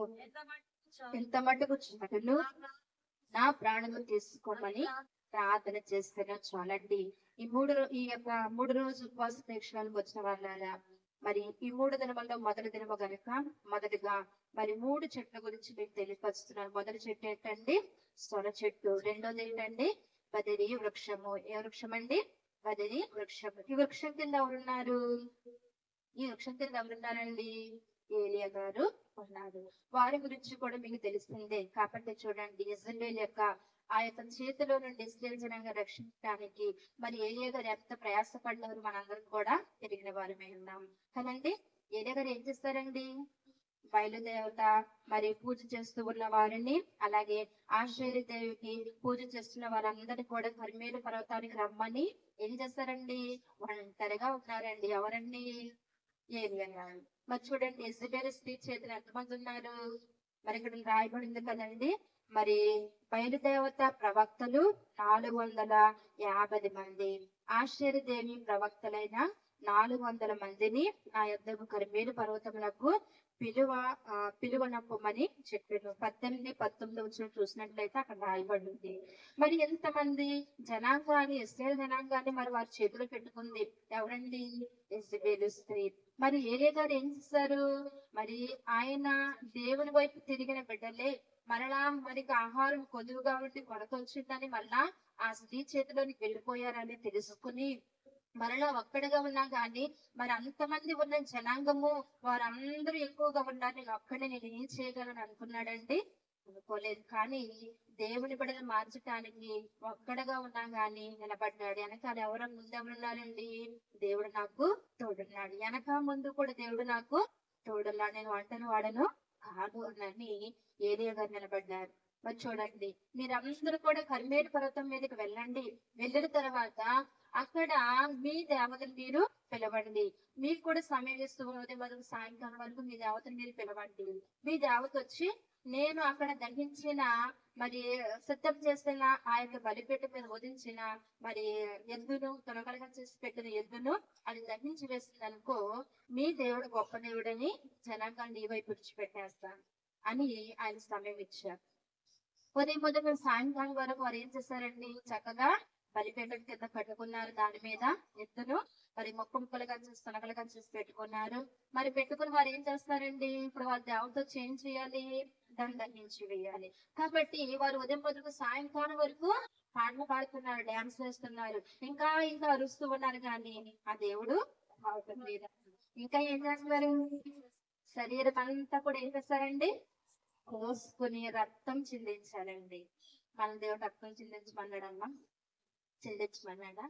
ఎంత మటుకు చాటును నా ప్రాణము తీసుకోమని ప్రార్థన చేస్తేనే చాలండి. ఈ యొక్క 3 రోజు ఉపవాస దీక్షలకు వచ్చిన వాళ్ళ మరి ఈ 3 దినముల్లో మొదటి దినము గనుక మొదటిగా మరి 3 చెట్ల గురించి మీకు తెలియపరుస్తున్నాను. మొదటి చెట్టు ఏంటండి? సొర చెట్టు. రెండోది ఏంటండి? బదిరి వృక్షము. ఏ వృక్షం అండి? బదిరి వృక్షము. ఈ వృక్షం కింద ఎవరున్నారు? ఏలియా గారు ఉన్నారు. వారి గురించి కూడా మీకు తెలిసిందే. కాబట్టి చూడండి, ఇశ్రాయేలు యొక్క ఆ యొక్క చేతిలో నుండి ఇశ్రాయేలు జనాంగం రక్షించడానికి మరి ఏలియా గారు ఎంత ప్రయాసపడ్డారు మనందరం కూడా తిరిగిన వారమే ఉన్నాం కదండి. ఏలియా గారు ఏం చేస్తారండి? బయలుదేవత మరి పూజ చేస్తూ ఉన్న వారిని, అలాగే ఆశ్చర్య దేవికి పూజ చేస్తున్న వారందరినీ కూడా కర్మేలు పర్వతానికి రమ్మని ఏం చేస్తారండి? ఒంటరిగా ఉన్నారండి. ఎవరండి? ఏలియా గారు. మరి చూడండి, యెజబెలు స్త్రీ చేతులు ఎంతమంది ఉన్నారు? మరి ఇక్కడ రాయబడింది కదండి. మరి బయలుదేవత ప్రవక్తలు 450 మంది, ఆశ్చర్య దేవి ప్రవక్తలైన 400 మందిని నా యొద్దకు కర్మేలు పర్వతములకు పిలువనప్పమని చెప్పాను. 18, 19 చూసినట్లయితే అక్కడ రాయబడింది. మరి ఎంతమంది జనాంగాన్ని, ఇశ్రాయేలు జనాంగాన్ని మరి వారి చేతులు పెట్టుకుంది ఎవరండి? యెజబెలు స్త్రీ. మరి ఏలియా గారు ఏం చేస్తారు? మరి ఆయన దేవుని వైపు తిరిగిన బిడ్డలే మరలా మరి ఆహారం కొదువుగా ఉండి కొరత వచ్చిందని మళ్ళా ఆ స్త్రీ చేతిలోనికి వెళ్ళిపోయారని తెలుసుకుని మరలా ఒక్కడిగా ఉన్నా గాని మరి అంతమంది ఉన్న జనాంగము వారందరూ ఎక్కువగా ఉన్నారు, నేను ఏం చేయగలను అనుకున్నాడండి? అనుకోలేదు. కానీ దేవుని బిడ్డలు మార్చడానికి ఒక్కడగా ఉన్నా గాని నిలబడ్డాడు. వెనకాల ముందెవరున్నారండి? దేవుడు నాకు తోడున్నాడు. వెనక ముందు కూడా దేవుడు నాకు తోడున్నాడు, నేను ఒంటరి వాడను కాదు అని ఏలియా గారు నిలబడ్డారు. మరి చూడండి, మీరందరూ కూడా కర్మేలు పర్వతం మీదకి వెళ్ళండి. వెళ్ళిన తర్వాత అక్కడ మీ దేవతను మీరు పిలవండి. మీకు కూడా సమయం ఇస్తూ ఉదయం సాయంకాలం వరకు మీ దేవతను మీరు పిలవండి. మీ దేవత వచ్చి నేను అక్కడ దహించిన మరి సిద్ధం చేసిన ఆ యొక్క బలిపీఠ మీద వదించిన మరి ఎద్దును, తొలగలుగా చేసి పెట్టిన ఎద్దును అది దహించి వేసింది అనుకో, మీ దేవుడు గొప్ప దేవుడని జనాంగాన్ని నీ వైపు విడిచిపెట్టేస్తాను అని ఆయన సమయం ఇచ్చారు. ఉదయం సాయంకాలం వరకు వారు ఏం చేశారండి? చక్కగా బలిపీఠం కింద కట్టుకున్నారు. దాని మీద ఎద్దును మరి ముక్కలుగా చేసి తొనకలుగా చేసి పెట్టుకున్నారు. మరి పెట్టుకుని వారు ఏం చేస్తారండి? ఇప్పుడు వారి దేవుడితో ఏం చేయాలి? దహించి వేయాలి. కాబట్టి వారు ఉదయం మొదలు సాయంకాలం వరకు పాటలు పాడుతున్నారు, డాన్స్ వేస్తున్నారు, ఇంకా అరుస్తూ ఉన్నారు. కానీ ఆ దేవుడు మీద ఇంకా ఏం చేస్తున్నారు? శరీరం అంతా కూడా ఏం చేస్తారండి? కోసుకుని రక్తం చిందించాలండి. మన దేవుడు రక్తం చిందించమన్నాడమ్మా? చిందించమన్నాడా?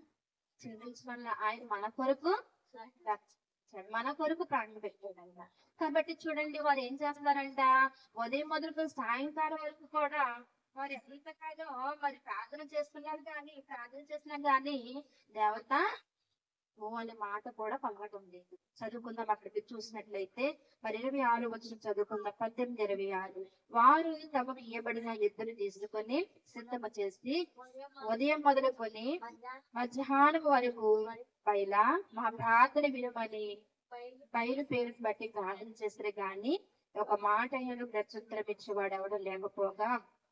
చిందించమన్నా? ఆయన మన కొరకు ప్రాణం పెట్టాడంట. కాబట్టి చూడండి, వారు ఏం చేస్తున్నారంట? ఉదయం మొదలు సాయంకాలం వరకు కూడా వారు ఎంతకాలం మరి ప్రార్థన చేసినా గానీ దేవత అనే మాట కూడా పలకటుంది. చదువుకుందాం. అక్కడికి చూసినట్లయితే మరి 26 వచనం చదువుకుందాం. 18, 26. వారు తమకు ఇయ్యబడిన ఎద్దును తీసుకొని సిద్ధము చేసి ఉదయం మొదలుకొని మధ్యాహ్నం వరకు పైలా మా ప్రార్థన వినమని పైన పేరుని బట్టి ప్రార్థన చేస్తారు గాని ఒక మాట అయినను ప్రత్యుత్తరం ఇచ్చేవాడు ఎవడు లేకపోగా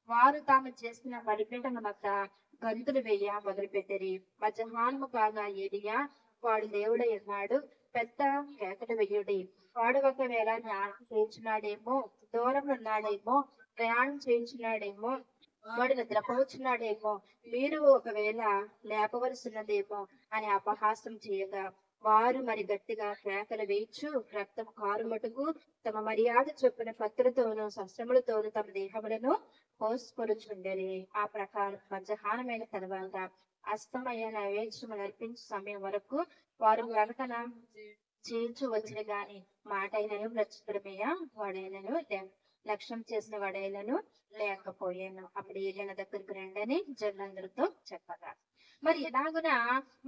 వారు తాము చేసిన బలిపీఠం వద్ద గంతులు వేయ మొదలుపెట్టిరి. మధ్యాహ్నము కాగా ఏలియా వాడు దేవుడై ఉన్నాడు, పెద్ద కేకలు వెయ్యుడి, వాడు ఒకవేళ జ్ఞానం చేయించున్నాడేమో, దూరం ఉన్నాడేమో, ప్రయాణం చేయించున్నాడేమో, వాడు నిద్రపోచున్నాడేమో, మీరు ఒకవేళ లేపవలసినదేమో అని అపహాసం చేయగా వారు మరి గట్టిగా కేకలు వేయచ్చు రక్తం కారుమటుకు తమ మర్యాద చొప్పున కత్తులతోనూ శస్త్రములతోనూ తమ దేహములను కోసుకొనుచుండెరి. ఆ ప్రకారం మధ్యాహ్నమైన తర్వాత అస్తమయ నైవేద్యములు అర్పించే సమయం వరకు వారు వెనకన చేయించు వచ్చిన గాని మాట అయినను ప్రత్యుత్తరమయ్య వాడైనను లక్ష్యం చేసిన వాడైనను లేకపోయాను. అప్పుడు ఏలియా దగ్గరికి రండని జనులందరితో చెప్పగా మరి ఎలాగున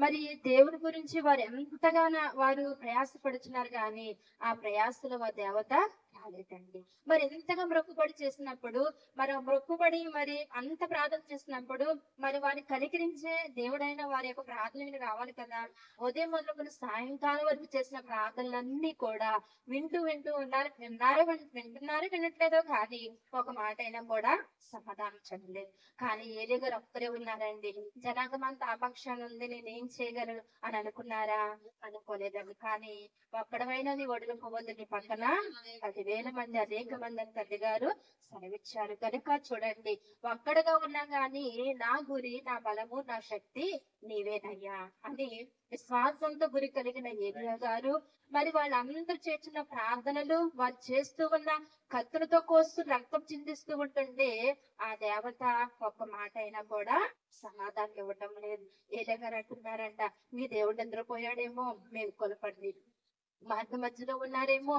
మరి దేవుని గురించి వారు ఎంతగానో వారు ప్రయాసపడుతున్నారు కానీ ఆ ప్రయాసలో ఆ దేవత రాలేదండి. మరి ఎంతగా మొక్కుబడి చేసినప్పుడు మరి మొక్కుబడి మరి అంత ప్రార్థన చేసినప్పుడు మరి వారిని కనికరించే దేవుడైన వారి యొక్క ప్రార్థన రావాలి కదా. ఉదయం మొదలుకొని సాయంకాలం వరకు చేసిన ప్రార్థనలన్నీ కూడా వింటూ వింటున్నారో వినట్లేదో కానీ ఒక మాట అయినా కూడా సమాధానం చదవలేదు. కానీ ఏలియా గారు ఒక్కరే ఉన్నారండి. జనాంగం అంతా ఆపక్షాన్ని ఉంది, నేనేం చేయగలను అని అనుకున్నారా? అనుకోలేదండి. కానీ ఒక్కడమైనది వదులుకోవద్దు, నీ పక్కన 10,000 మంది అనేక మంది అని తల్లి గారు సెలవిచ్చారు. కనుక చూడండి, ఒక్కడగా ఉన్నా గాని నా గురి, నా బలము, నా శక్తి నీవేనయ్యా అని విశ్వాసంతో గురి కలిగిన ఏలియా గారు మరి వాళ్ళందరూ చేస్తున్న ప్రార్థనలు వారు చేస్తూ ఉన్న కత్తులతో కోస్తూ రక్తం చిందిస్తూ ఉంటుంటే ఆ దేవత ఒక్క మాట అయినా కూడా సమాధానం ఇవ్వటం లేదు. ఏలియా గారు అంటున్నారంట, మీ దేవుడు నిద్రపోయాడేమో మేము కొలపండి, మార్గ మధ్యలో ఉన్నారేమో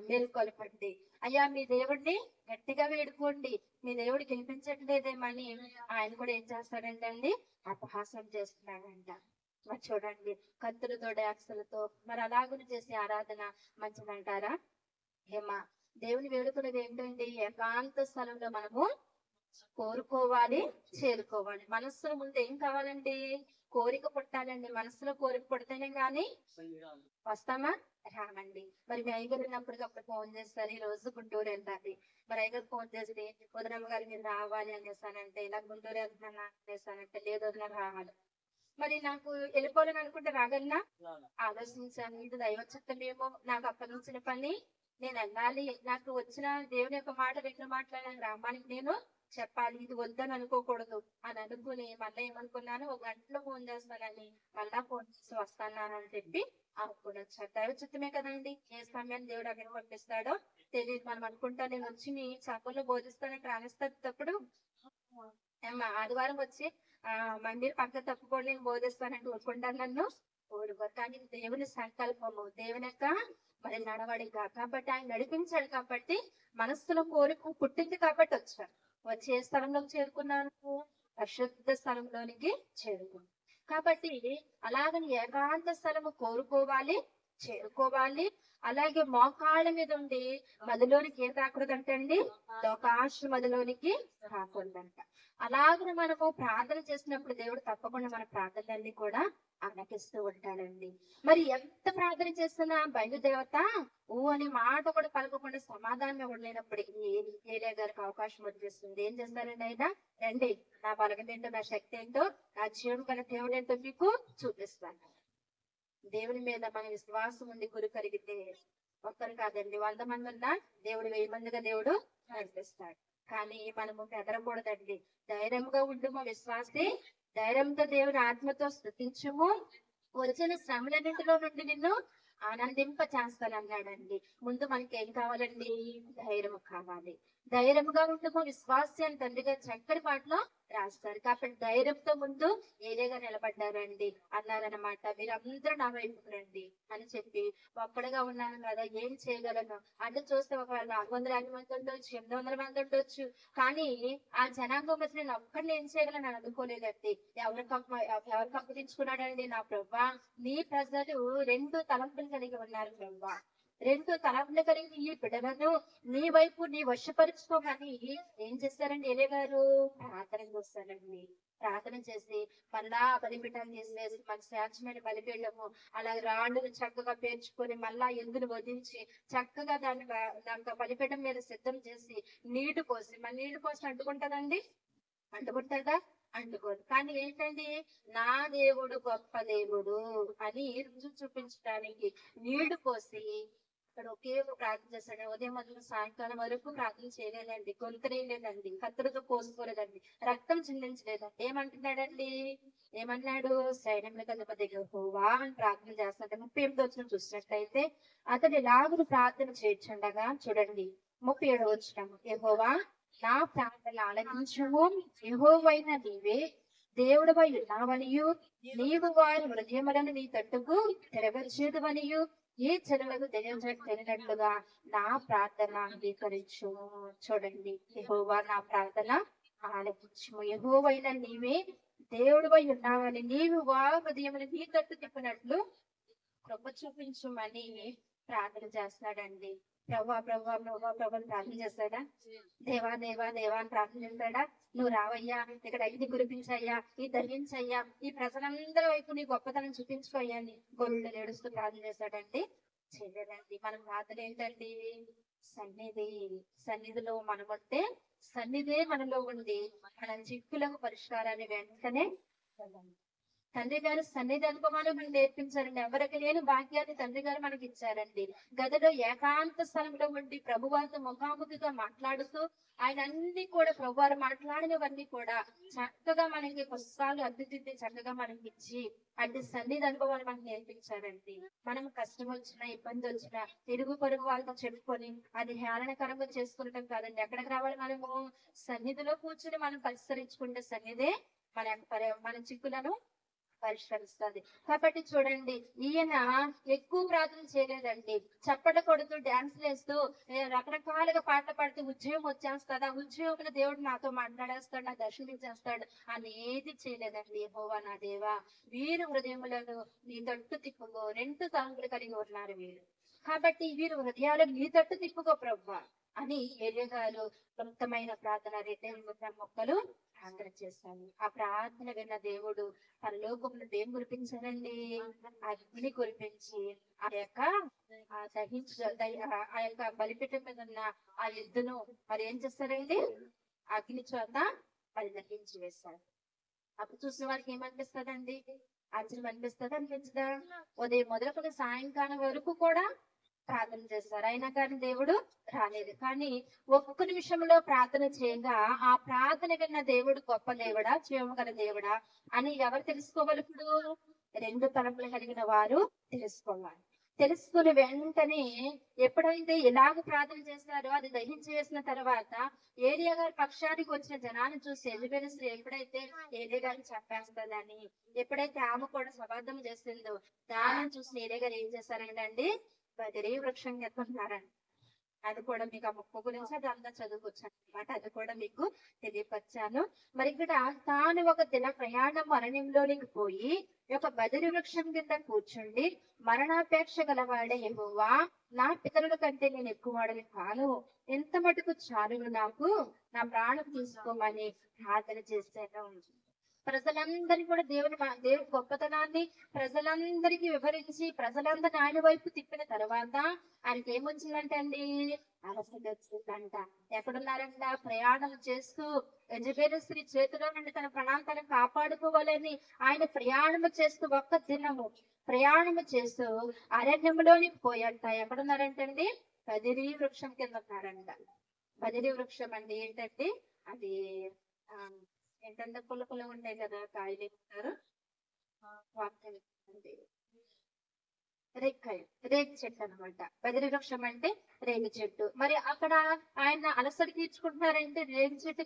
మేల్కొలపండి, అయ్యా మీ దేవుడిని గట్టిగా వేడుకోండి, మీ దేవుడికి వినిపించట్లేదేమని ఆయన కూడా ఏం చేస్తాడంటే అపహాసం చేస్తున్నాడంట. మరి చూడండి, కత్తులతో డాక్సులతో మరి అలాగని చేసే ఆరాధన మంచిదంటారా? ఏమా దేవుని వేడుకునేది ఏంటండి? ఏకాంత స్థలంలో మనము కోరుకోవాలి, చేరుకోవాలి. మనస్సులో ముందు ఏం కావాలండి? కోరిక పుట్టాలండి. మనసులో కోరిక పుడితేనే గాని వస్తామా? రామండి. మరి మీ అయ్యగారు ఉన్నప్పటికప్పుడు ఫోన్ చేస్తారు, ఈ రోజు గుంటూరు వెళ్ళాలి. మరి అయ్యగారు ఫోన్ చేసి వదినమ్మ గారు మీరు రావాలి అనేసానంటే, ఇలా గుంటూరు వెళ్తున్నా అనేసానంటే, లేదు వదిన రావాలి. మరి నాకు వెళ్ళిపోవాలని అనుకుంటే రాగలనా? ఆలోచించాను, ఇది దైవ చిత్తమేమో, నాకు అప్పగించిన పని నేను వెళ్ళాలి, నాకు వచ్చిన దేవుని యొక్క మాట 2 మాటలు గ్రామానికి నేను చెప్పాలి, ఇది వద్దని అనుకోకూడదు అని అనుకుని మళ్ళీ ఏమనుకున్నాను, 1 గంటలో ఫోన్ చేస్తానని మళ్ళా ఫోన్ చేసి వస్తానని చెప్పి అనుకునొచ్చారు. దైవ చిత్తమే కదండి. ఏ సమయాన్ని దేవుడు అక్కడ పంపిస్తాడో తెలియదు. మనం అనుకుంటా నేను వచ్చి మీ సభలో బోధిస్తానని రాణిస్తప్పుడు ఆదివారం వచ్చి మందిర్ పక్క తప్పుకొని నేను బోధిస్తానంటే ఊరుకుంటాను నన్ను? ఊరుకోరు. కానీ దేవుని సంకల్పము, దేవుని యొక్క మరి నడవడిక కాబట్టి ఆయన నడిపించాడు కాబట్టి మనస్సులో కోరిక పుట్టింది కాబట్టి వచ్చారు. వచ్చే స్థలంలోకి చేరుకున్నాను, పరిశుద్ధ స్థలంలోనికి చేరుకున్నాను. కాబట్టి అలాగని ఏకాంత స్థలము కోరుకోవాలి, చేరుకోవాలి. అలాగే మోకాళ్ళ మీద ఉండి మదిలోనికి ఏం రాకూడదంటండి? లోకాశ మదిలోనికి రాకూడదంట. అలాగనే మనము ప్రార్థన చేసినప్పుడు దేవుడు తప్పకుండా మన ప్రార్థనలన్నీ కూడా ఆలకిస్తూ ఉంటాడండి. మరి ఎంత ప్రార్థన చేస్తున్నా బయలుదేవత అని మాట కూడా పలకకుండా సమాధానం ఇవ్వలేనప్పటికీ ఏలియా గారికి అవకాశం వచ్చేస్తుంది. ఏం చేస్తారండి ఆయన? రండి, నా బలగం ఏంటో, నా శక్తి ఏంటో, నా జీవుడు కన్నా దేవుడు ఏంటో మీకు చూపిస్తాను. దేవుని మీద మన విశ్వాసం ఉండి గురి కలిగితే ఒక్కరు కాదండి, 100 మంది ఉన్నా దేవుడు 1000 మందిగా దేవుడు నడిపిస్తాడు. కానీ మనము బెదరకూడదండి. ధైర్యంగా ఉండుము విశ్వాసి, ధైర్యంతో దేవుని ఆత్మతో స్తుతించుము, వచ్చిన శ్రమలన్నింటిలో నుండి నిన్ను ఆనందింప చేస్తానన్నాడండి. ముందు మనకి ఏం కావాలండి? ధైర్యం కావాలి. ధైర్యంగా ఉండుము విశ్వాసి అని తండ్రి గారు చక్కటి పాటలో రాస్తారు. కాబట్టి ధైర్యంతో ముందు ఏలేగా నిలబడ్డారండి. అన్నారనమాట, మీరందరూ నా వైపు రండి అని చెప్పి, ఒక్కడిగా ఉన్నాను కదా, ఏం చేయగలను అంటే చూస్తే ఒకవేళ 450 మంది ఉండొచ్చు, 800 మంది ఉండొచ్చు, కానీ ఆ జనాంగం వచ్చి నేను ఒక్కడిని ఏం చేయగలను అని అనుకోలేదండి. ఎవరికి అప్పగించుకున్నాడండి? నా ప్రభా, నీ ప్రజలు 2 తలంపులు కలిగి ఉన్నారు ప్రభా, రెండు తలములు కలిగిన ఈ బిడ్డలను నీ వైపు నీ వశపరుచుకోమని ఏం చేస్తారండి ఏలే గారు? ప్రార్థన చేస్తారండి. ప్రార్థన చేసి మళ్ళా బలిపీఠాలు తీసివేసి మన శ్రేష్టమైన బలిపీఠము అలాగే రాళ్ళను చక్కగా పేర్చుకొని మళ్ళా ఎందును వదిలించి చక్కగా దానికి బలిపీఠం మీద సిద్ధం చేసి నీళ్లు పోసి మన నీళ్లు పోసి అంటుకుంటదండి? అంటుకుంటుందా? అంటుకోదు. కానీ ఏంటండి, నా దేవుడు గొప్ప దేవుడు అని రుజువు చూపించడానికి నీళ్లు పోసి ఇక్కడ ఒకే ఒక ప్రార్థన చేస్తాడు. ఉదయం మొదలు సాయంకాలం వరకు ప్రార్థన చేయలేదండి, గొంతులేదండి, కత్తులతో కోసుకోలేదండి, రక్తం చిందించలేదండి. ఏమంటున్నాడండి? ఏమన్నాడు? సైన్యముల అధిపతి యెహోవా అని ప్రార్థన చేస్తాడు. 38వ వచనం చూసినట్టయితే అతడి లాగును ప్రార్థన చేర్చుండగా చూడండి 37వ వచనం, యెహోవా నా ప్రార్థన ఆలకించుము, యెహోవైన నీవే దేవుడవై ఉన్నావనియు, నీవు వారి హృదయములను నీ తట్టుకు తెరవచ్చేదవనియు, ఈ చెరువులకు తెలియనట్లుగా నా ప్రార్థన అంగీకరించు. చూడండి, యెహోవా నా ప్రార్థన ఆలకించుము, యెహోవైన నీవే దేవుడవై ఉన్నావని, నీవు వారి హృదయములను నీ తట్టు తిప్పినట్లు కృప చూపించుమని ప్రార్థన చేస్తాడండి. ప్రభా ప్రభా ప్రభా ప్రభా ప్రార్థన చేస్తాడా? దేవా దేవా దేవా అని ప్రార్థన చేస్తాడా? నువ్వు రావయ్యా, ఇక్కడ ఇది కురిపించయ్యా, ఇది ధరించయ్యా, ఈ ప్రజలందరి వైపు నీ గొప్పతనం చూపించుకోయ్యా అని గొల్లు ఏడుస్తూ ప్రార్థన చేస్తాడండి? చేయలేదండి. మన ప్రార్థన ఏంటండి? సన్నిధిలో మనం ఉంటే సన్నిధే మనలో ఉండి మన చిక్కులకు పరిష్కారాన్ని వెంటనే తండ్రి గారు సన్నిధి అనుభవాలు మనకు నేర్పించారండి. ఎవరికి లేని భాగ్యాన్ని తండ్రి గారు మనకి ఇచ్చారండి. గదిలో ఏకాంత స్థలంలో ఉండి ప్రభువారితో ముఖాముఖిగా మాట్లాడుతూ ఆయన అన్ని కూడా ప్రభువారు మాట్లాడినవన్నీ కూడా చక్కగా మనకి పుస్తకాలు అద్దిద్ది చక్కగా మనకి ఇచ్చి అంటే సన్నిధి అనుభవాలు మనకు నేర్పించారండి. మనం కష్టం వచ్చినా ఇబ్బంది వచ్చినా ఇరుగు పొరుగు వాళ్ళతో చెప్పుకొని అది హేళనకరంగా చేసుకుంటాం కాదండి. ఎక్కడికి రావాలి? మనము సన్నిధిలో కూర్చుని మనం పరిష్కరించుకుంటే సన్నిధే మన చిక్కులను పరిష్కరిస్తుంది. కాబట్టి చూడండి, ఈయన ఎక్కువ ప్రార్థన చేయలేదండి. చప్పట కొడుతూ డాన్స్ వేస్తూ రకరకాలుగా పాటలు పాడుతూ ఉద్యోగం వచ్చేస్తాడు, ఆ ఉద్యోగంలో దేవుడు నాతో మాట్లాడేస్తాడు, నా దర్శనమిచ్చేస్తాడు అని ఏది చేయలేదండి. యెహోవా నా దేవా, వీరు హృదయములను నీ తట్టు తిప్పుకో, రెండు తలంపులు కలిగి ఉన్నారు వీరు. కాబట్టి వీరు హృదయాలు నీ తట్టు తిప్పుకో ప్రభువా అని ఏలియా గారు క్లుప్తమైన ప్రార్థన మొక్కలు ప్రార్థన చేశాను. ఆ ప్రార్థన విన్న దేవుడు పరలోకమును దేం కురిపించారండి? అగ్ని కురిపించి ఆ యొక్క బలిపీఠం మీద ఉన్న ఆ ఎద్దును మరి ఏం చేస్తారండి? అగ్ని చేత మరి దహించి వేశారు. అప్పుడు చూసిన వారికి ఏమనిపిస్తుందండి? ఆశ్చర్యం అనిపిస్తుంది, అనిపించదా? ఉదయం మొదలుకొని సాయంకాలం వరకు కూడా ప్రార్థన చేస్తారు, అయినా కానీ దేవుడు రాలేదు. కానీ ఒక్క నిమిషంలో ప్రార్థన చేయగా ఆ ప్రార్థన విన్న దేవుడు గొప్ప దేవుడా, జీవము గల దేవుడా అని ఎవరు తెలుసుకోవాలి? ఇప్పుడు రెండు తలంపులు కలిగిన వారు తెలుసుకోవాలి. తెలుసుకుని వెంటనే ఎప్పుడైతే ఎలాగ ప్రార్థన చేస్తారో అది దహించి వేసిన తర్వాత ఏలియా గారి పక్షానికి వచ్చిన జనాన్ని చూసి యెజబెలు స్త్రీ ఎప్పుడైతే ఏలియా గారిని చంపేస్తుందని ఎప్పుడైతే ఆమె కూడా సమాధం చేసిందో దానిని చూసి ఏలియా గారు ఏం చేశారండి? బదిరీ వృక్షం ఎత్తున్నారండి. అది కూడా మీకు ఆ మొక్క గురించి అది అంతా చదువుకొచ్చాను అనమాట. అది కూడా మీకు తెలియపరిచాను. మరి ఇక్కడ తాను ఒక దిన ప్రయాణం అరణ్యంలోనికి పోయి ఒక బదిరి వృక్షం కింద కూర్చుండి మరణాపేక్ష గలవాడే యెహోవా, నా పితరుల కంటే నేను ఎక్కువ వాడని కాను, ఎంత మటుకు చాలును నాకు, నా ప్రాణం తీసుకోమని ప్రార్థన చేశాను. ప్రజలందరినీ కూడా దేవుడి గొప్పతనాన్ని ప్రజలందరికీ వివరించి ప్రజలందరినీ ఆయన వైపు తిప్పిన తర్వాత ఆయనకి ఏమొచ్చిందంటే అండి? అలసట వచ్చిందంట. ఎక్కడున్నారంట? ప్రయాణం చేస్తూ యెజబెలు స్త్రీ చేతిలో నుండి తన ప్రాణాలను కాపాడుకోవాలని ఆయన ప్రయాణము చేస్తూ ఒక్క దినము ప్రయాణము చేస్తూ అరణ్యంలోనికి పోయంట. ఎక్కడున్నారంటండి? బదిరీ వృక్షం కింద ఉన్నారంట. బదిరీ వృక్షం అండి ఏంటంటే అది ఏంటంటే పుల్ల ఉంటాయి కదా, కాయలు ఏమంటారు? రేగి చెట్టు అనమాట. బదిరి వృక్షం అంటే రేగి చెట్టు. మరి అక్కడ ఆయన అలసట తీర్చుకుంటున్నారంటే రేగి చెట్టు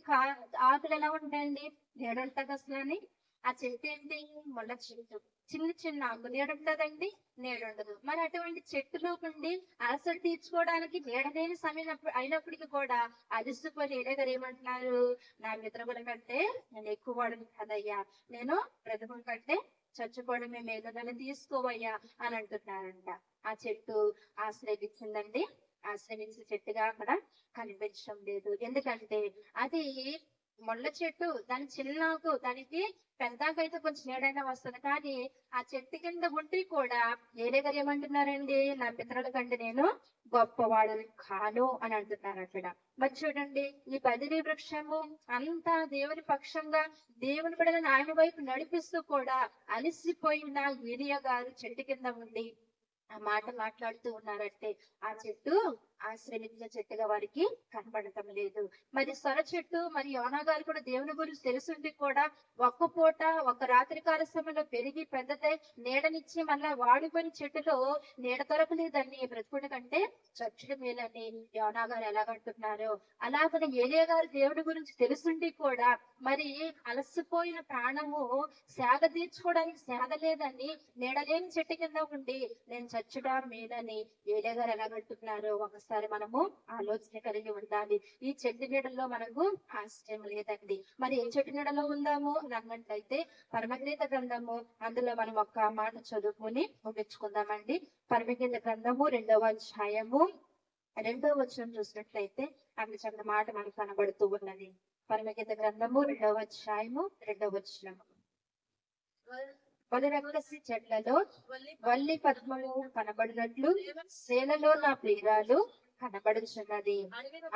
ఆకులు ఎలా ఉంటాయండి? నీడుంటది అసలు అని. ఆ చెట్టు ఏంటి? ముళ్ళ చెట్టు. చిన్న చిన్న ఆకు నీడుంటదండి, నీడుండదు. మరి అటువంటి చెట్టులో నుండి అలసట తీర్చుకోవడానికి నీడలేని సమయం అయినప్పటికీ కూడా అలసిపోయి ఏలే గారు ఏమంటున్నారు? నా మిత్రుల కంటే నేను ఎక్కువ వాడను కదయ్యా, నేను ప్రతిభ కంటే చచ్చిపోవడమే మేలు, నన్ను తీసుకోవయ్యా అని అంటున్నారంట. ఆ చెట్టు ఆశ్రయించిందండి. ఆశ్రయించిన చెట్టుగా అక్కడ కనిపించడం లేదు. ఎందుకంటే అది ముళ్ళ చెట్టు, దాని చిన్నాకు, దానికి పెద్దాకైతే కొంచెం నీడైనా వస్తుంది. కానీ ఆ చెట్టు కింద ఉండి కూడా ఏలే గారు ఏమంటున్నారండి, నా పితరుల కంటే నేను గొప్పవాడని కాను అని అంటున్నారు అక్కడ. మరి చూడండి, ఈ బదిలీ వృక్షము అంతా దేవుని పక్షంగా దేవుని బిడ్డలను ఆయన వైపు నడిపిస్తూ కూడా అలసిపోయిన ఏలియా గారు చెట్టు కింద ఉండి ఆ మాట మాట్లాడుతూ ఉన్నారంటే ఆ చెట్టు ఆశ్రయించిన చెట్టుగా వారికి కనపడటం లేదు. మరి సొర చెట్టు, మరి యోనా గారు కూడా దేవుని గురించి తెలుసుండి కూడా ఒక్క పూట ఒక రాత్రి కాల సమయంలో పెరిగి పెద్దదై నీడనిచ్చి మళ్ళా వాడిపోయిన చెట్టులో నీడ దొరకలేదని బ్రతుకుడు కంటే చచ్చుడు మేలని యోనా గారు ఎలాగంటున్నారో, అలాగనే ఏలియా గారు దేవుడి గురించి తెలుసుండి కూడా మరి అలసిపోయిన ప్రాణము సేద తీర్చుకోవడానికి సేద లేదని నీడలేని చెట్టు కింద ఉండి నేను చచ్చుడా మేలని ఏలియా గారు ఎలాగంటున్నారో ఒకసారి మనము ఆలోచన కలిగి ఉండాలి. ఈ చెట్టు నీడలో మనకు ఆశ్రయం లేదండి. మరి ఏ చెట్టు నీడలో ఉందాము అన్నట్లయితే పరమగీత గ్రంథము, అందులో మనం ఒక్క మాట చదువుకుని ముగించుకుందామండి. పరమగీత గ్రంథము 2వ అధ్యాయము 2వ వచనం చూసినట్లయితే అక్కడ చక్కటి మాట మనకు కనబడుతూ ఉన్నది. పరమగీత గ్రంథము 2వ అధ్యాయము 2వ వచనం. వలిరక్కసి చెట్లలో వల్లి పద్మము కనబడినట్లు సేలలో నా ప్రియురాలు కనబడుచున్నది.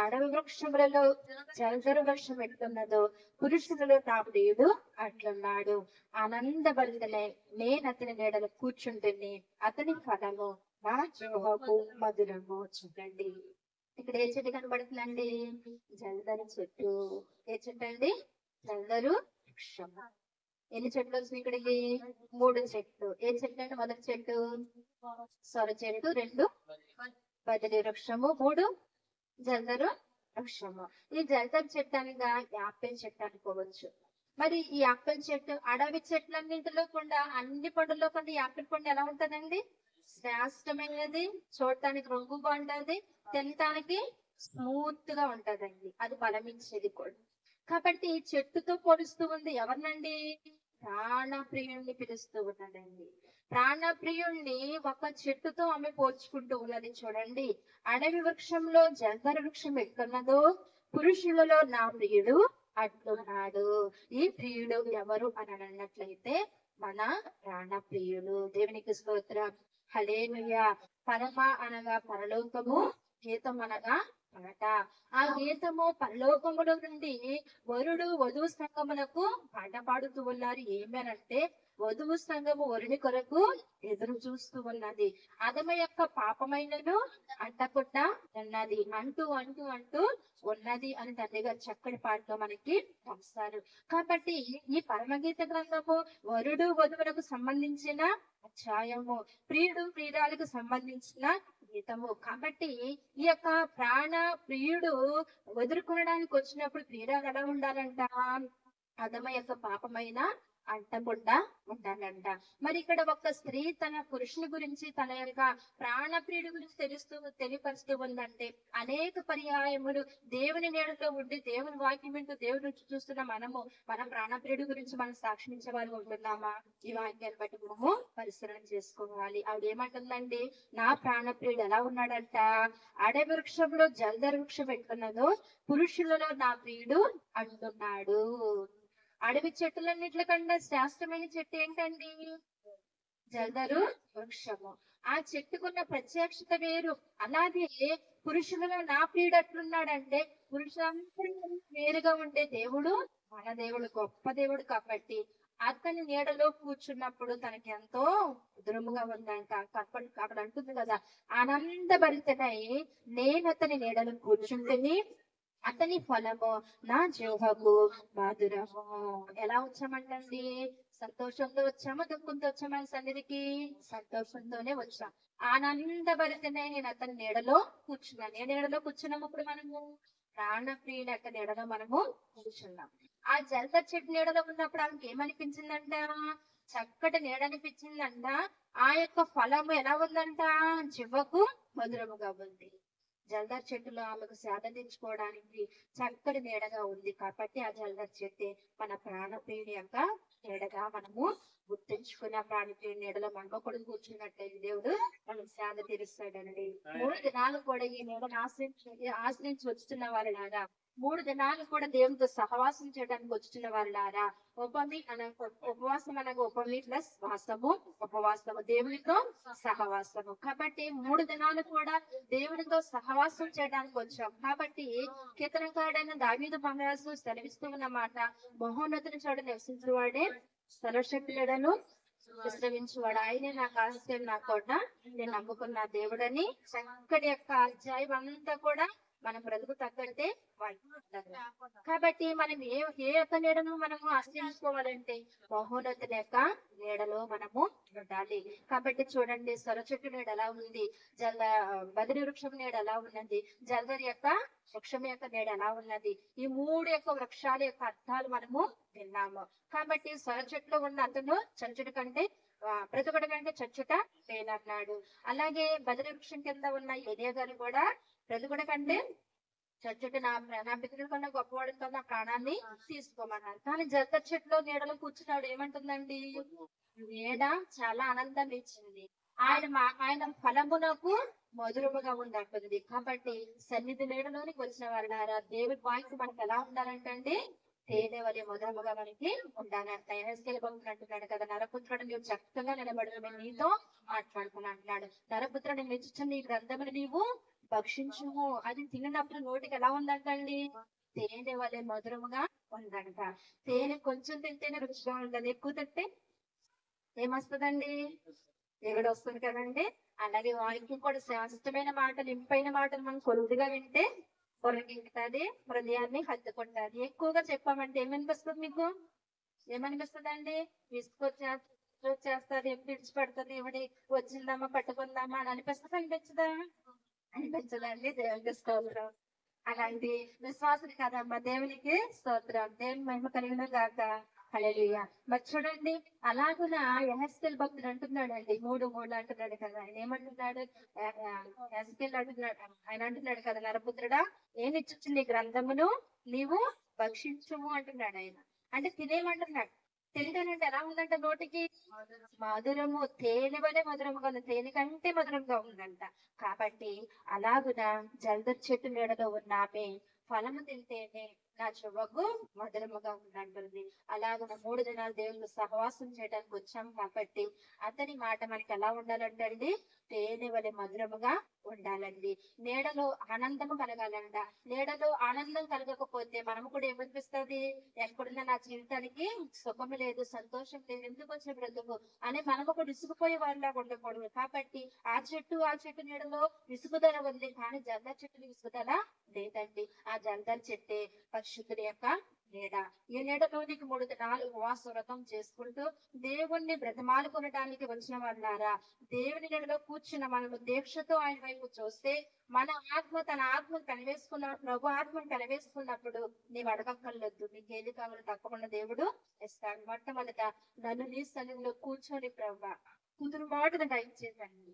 అడవి వృక్షములలో జలధరు వృక్షం ఎట్లున్నదో పురుషులలో నా ప్రియుడు అట్లున్నాడు. ఆనందభరితనే నేను అతని నీడలో కూర్చుంటుంది, అతని ఫలము నా జీవపు మధురము. చూడండి, ఇక్కడ ఏ చెట్టు కనబడుతుందండి? జలధరు చెట్టు. ఏ చెట్టు అండి? జలధరు వృక్షం. ఎన్ని చెట్లు వచ్చినాయి ఇక్కడికి? 3 చెట్లు. ఏ చెట్లు అంటే మొదటి చెట్టు సొర చెట్టు, 2 బదిలీ వృక్షము, 3 జలధరు వృక్షము. ఈ జలధరు చెట్టు అనగా యాపిల్ చెట్టు అనుకోవచ్చు. మరి ఈ యాపిల్ చెట్టు అడవి చెట్లన్నింటిలో కూడా అన్ని పండుల్లో కూడా యాపిల్ పండు ఎలా ఉంటదండి? శ్రేష్టమైనది, చూడటానికి రంగు బాగుంటది, తినటానికి స్మూత్ గా ఉంటదండి. అది బలమిచ్చేది కూడా. కాబట్టి చెట్టుతో పోలుస్తూ ఉంది ఎవరినండి? ప్రాణప్రియుణ్ణి పిలుస్తూ ఉన్నదండి. ప్రాణప్రియుణ్ణి ఒక చెట్టుతో ఆమె పోల్చుకుంటూ ఉన్నది. చూడండి, అడవి వృక్షంలో జలధర వృక్షం ఎక్కన్నదో పురుషులలో నా ప్రియుడు అట్లున్నాడు. ఈ ప్రియుడు ఎవరు అని అన్నట్లయితే మన ప్రాణప్రియుడు. దేవునికి స్తోత్రం, హల్లెలూయా. పరమ అనగా పరలోకము, గీతం అనగా పాట. ఆ గీతము పరలోకముల నుండి వరుడు వధువు సంగములకు పాట పాడుతూ ఉన్నారు. ఏమనంటే వధువు సంఘము వరుని కొరకు ఎదురు చూస్తూ ఉన్నది. అదమ యొక్క పాపమైనను అంటకుండా ఉన్నది, అంటూ అంటూ అంటూ ఉన్నది అని తండ్రి గారు చక్కటి పాటలో మనకి రాస్తారు. కాబట్టి ఈ పరమగీత గ్రంథము వరుడు వధువులకు సంబంధించిన అధ్యాయము, ప్రియుడు ప్రియురాలకు సంబంధించిన గీతము. కాబట్టి ఈ యొక్క ప్రాణ ప్రియుడు వదులుకొనడానికి వచ్చినప్పుడు ప్రియురాలు ఎలా ఉండాలంట? అదమ యొక్క పాపమైన అంటకుండా ఉండాలంట. మరి ఇక్కడ ఒక స్త్రీ తన పురుషుని గురించి, తన యొక్క ప్రాణప్రియుడి గురించి తెలియపరుస్తూ ఉందంటే అనేక పర్యాయములు దేవుని నీడలో ఉండి దేవుని వాక్యం వింటూ దేవుని రుచి చూస్తున్న మనము మన ప్రాణప్రియుడి గురించి మనం సాక్షించే వారు ఉంటున్నామా? ఈ వాక్యాన్ని బట్టి మనము పరిశీలన చేసుకోవాలి. ఆవిడ ఏమంటుందండి? నా ప్రాణప్రియుడు ఎలా ఉన్నాడంట? అడవి వృక్షంలో జలధర వృక్షం పెట్టుకున్నదో పురుషులలో నా ప్రియుడు అంటున్నాడు. అడవి చెట్టులన్నిట్ల కన్నా శ్రేష్టమైన చెట్టు ఏంటండి? జలధరు వృక్షము. ఆ చెట్టుకున్న ప్రత్యక్షత వేరు. అలాగే పురుషులలో నా ప్రియుడు అట్లున్నాడంటే పురుషులందరూ వేరుగా ఉండే దేవుడు మన దేవుడు, గొప్ప దేవుడు. కాబట్టి అతని నీడలో కూర్చున్నప్పుడు తనకి ఎంతో మధురముగా ఉందంట. అక్కడ అంటుంది కదా, ఆనందభరితనై నేను అతని నీడలో కూర్చుంటుని, అతని ఫలము నా జీవకు మధురము. ఎలా వచ్చామంటండి? సంతోషంతో వచ్చామా, దుఃఖంతో వచ్చామా సన్నిధికి? సంతోషంతోనే వచ్చాం. ఆనందభరితనే నేను అతని నీడలో కూర్చున్నాను. ఏ నీడలో కూర్చున్నప్పుడు మనము ప్రాణప్రియుని యొక్క నీడలో మనము కూర్చున్నాం. ఆ జలధర చెట్టు నీడలో ఉన్నప్పుడు ఆమెకి ఏమనిపించిందంట? చక్కటి నీడ అనిపించిందంట. ఆ యొక్క ఫలము ఎలా ఉందంట? జీవకు మధురముగా ఉంది. జలధర చెట్టులో ఆమెకు సేద తీర్చుకోవడానికి చక్కటి నీడగా ఉంది. కాబట్టి ఆ జలధర చెట్టు మన ప్రాణప్రియుని యొక్క నీడగా మనము గుర్తించుకున్న ప్రాణికి నీడలో మనము కూడా కూర్చున్నట్లయితే దేవుడు మనం సేద తీరుస్తాడండి. 3 దినాలు కూడా ఈ నీడను ఆశ్రయించి వచ్చుతున్న వారిలారా, 3 దినాలు కూడా దేవునితో సహవాసం చేయడానికి వచ్చుతున్న వారిలారా, ఉపవాసం అనగా ఉపమి ప్లస్ వాసము, ఉపవాసము దేవునితో సహవాసము. కాబట్టి 3 దినాలు కూడా దేవునితో సహవాసం చేయడానికి వచ్చాం. కాబట్టి కీర్తనకారుడైన దావీదు మహారాజు సెలవిస్తూ ఉన్న మాట, మహోన్నతుని చోట నివసించిన వాడే సర్వశక్తులను విశ్రమించువాడు, ఆయనే నాకు ఆశ్రయం, నా కోట, నేను నమ్ముకున్న దేవుడని చక్కటి యొక్క అధ్యాయం అంతా కూడా మన బ్రతుకు తగ్గట్టే కాబట్టి మనం ఏ యొక్క నీడను మనము ఆశ్రయించుకోవాలంటే మహోన్నతుని యొక్క నీడలో మనము ఉండాలి. కాబట్టి చూడండి, సొర చెట్టు నీడ ఎలా ఉంది, బదిరి వృక్షం నీడ ఎలా ఉన్నది, జల్దరి యొక్క వృక్షం యొక్క నీడ ఎలా ఉన్నది, ఈ 3 యొక్క వృక్షాల యొక్క అర్థాలు మనము విన్నాము. కాబట్టి సొర చెట్టులో ఉన్న అతను చచ్చుట కంటే బ్రతుకుట కంటే చచ్చుట మేలన్నాడు. అలాగే బదిరి వృక్షం కింద ఉన్న ఏరియా గారు కూడా బ్రతుకుట కంటే చచ్చుట నా పితృల కన్నా గొప్పవాడు కదా, నా ప్రాణాన్ని తీసుకోమన్నారు. కానీ జల్దరి చెట్టులో నీడలో కూర్చున్నాడు, ఏమంటుందండి, నీడ చాలా ఆనందాన్ని ఇచ్చింది, ఆయన ఫలమునకు మధురముగా ఉందంటుంది. కాబట్టి సన్నిధి నీడలోనికి వచ్చిన వారు దేవుడి వాయిస్ మనకు ఎలా ఉండాలంటే తేనె వలె మధురముగా మనకి ఉండాలంట. అంటున్నాడు కదా, నరపుత్రుడు నీవు చక్కగా నిలబడి నీతో మాట్లాడుకుని అంటున్నాడు. నరపుత్రుడు మెచ్చుచు నీ గ్రంథములు నీవు భక్షించుము, అది తిన్నప్పుడు నోటికి ఎలా ఉందంటండి, తేనె వలె మధురముగా ఉందంట. తేనె కొంచెం తింటేనే రుచిగా ఉండదు, ఎక్కువ తింటే ఏమొస్తుందండి, ఎగడు వస్తుంది కదండి. అలాగే వాక్యం కూడా శాశ్వతమైన మాటలు, ఇంపైన మాటలు మనం కొద్దిగా వింటే పొరగింటుంది, హృదయాన్ని హత్తుకుంటుంది. ఎక్కువగా చెప్పామంటే ఏమనిపిస్తుంది, మీకు ఏమనిపిస్తుందండి, విసుకొచ్చేస్తుంది, విడిచిపెడుతుంది, ఇవిడి వచ్చిందమ్మా పట్టుకుందామా అని అనిపిస్తుంది, అనిపించదండి. దేవునికి స్తోత్రం. అలాంటి విశ్వాసులు కదమ్మా, దేవునికి స్తోత్రం, దేవుని మహిమ కలిగిన గాక. హల్లెలూయా. మరి చూడండి, అలాగున యెహెజ్కేలు భక్తుడు అంటున్నాడండి, 3:3 అంటున్నాడు కదా, ఆయన ఏమంటున్నాడు, యెహెజ్కేలు అంటున్నాడు, ఆయన అంటున్నాడు కదా, నరపుత్రుడా ఏమిచ్చు నీ గ్రంథమును నీవు భక్షించుము అంటున్నాడు ఆయన. అంటే తినేమంటున్నాడు. తింటానంటే ఎలా ఉందంట, నోటికి మధురము, తేనె వలె మధురముగా ఉంది, తేనె కంటే మధురంగా ఉందంట. కాబట్టి అలాగున జల్దరి చెట్టు నీడలో ఉన్నామే ఫలము తింటేనే నా చెవ్వకు మధురముగా ఉందంటుంది. అలాగున 3 దినాలు దేవుళ్ళు సహవాసం చేయడానికి వచ్చాం. కాబట్టి అతని మాట మనకి ఎలా ఉండాలంటండి, తేనె వలె మధురముగా ఉండాలండి. నీడలో ఆనందము కలగాలంట. నీడలో ఆనందం కలగకపోతే మనము కూడా ఏమనిపిస్తుంది, ఎక్కడున్నా నా జీవితానికి సుఖము లేదు, సంతోషం లేదు, ఎందుకు వచ్చిన బ్రతుకు అని మనము కూడా విసుగుపోయే వారిలాగా ఉండకూడదు. కాబట్టి ఆ చెట్టు నీడలో విసుగుదల ఉంది, కానీ జల్దరి చెట్టుని విసుగుదల లేదండి. ఆ జల్దరి చెట్టే పరిశుద్ధుడి యొక్క నీడ. ఈ నీడలో నీకు 3 దినాలు ఉపవాస వ్రతం చేసుకుంటూ దేవుణ్ణి బ్రతమాలుకొనడానికి వచ్చిన వాళ్ళారా, దేవుని నీడలో కూర్చున్న మనము దీక్షతో ఆయన వైపు చూస్తే మన ఆత్మ తన ఆత్మను కనివేసుకున్నప్పుడు, ప్రభు ఆత్మను కనివేసుకున్నప్పుడు నీవు అడగక్కర్లేదు, నీకు ఏది కావాలో తప్పకుండా దేవుడు ఇస్తాడు. మొట్టమొదట నన్ను నీ సన్నిధిలో కూర్చొని ప్రభు కుదురుబాటును దయచేయండి,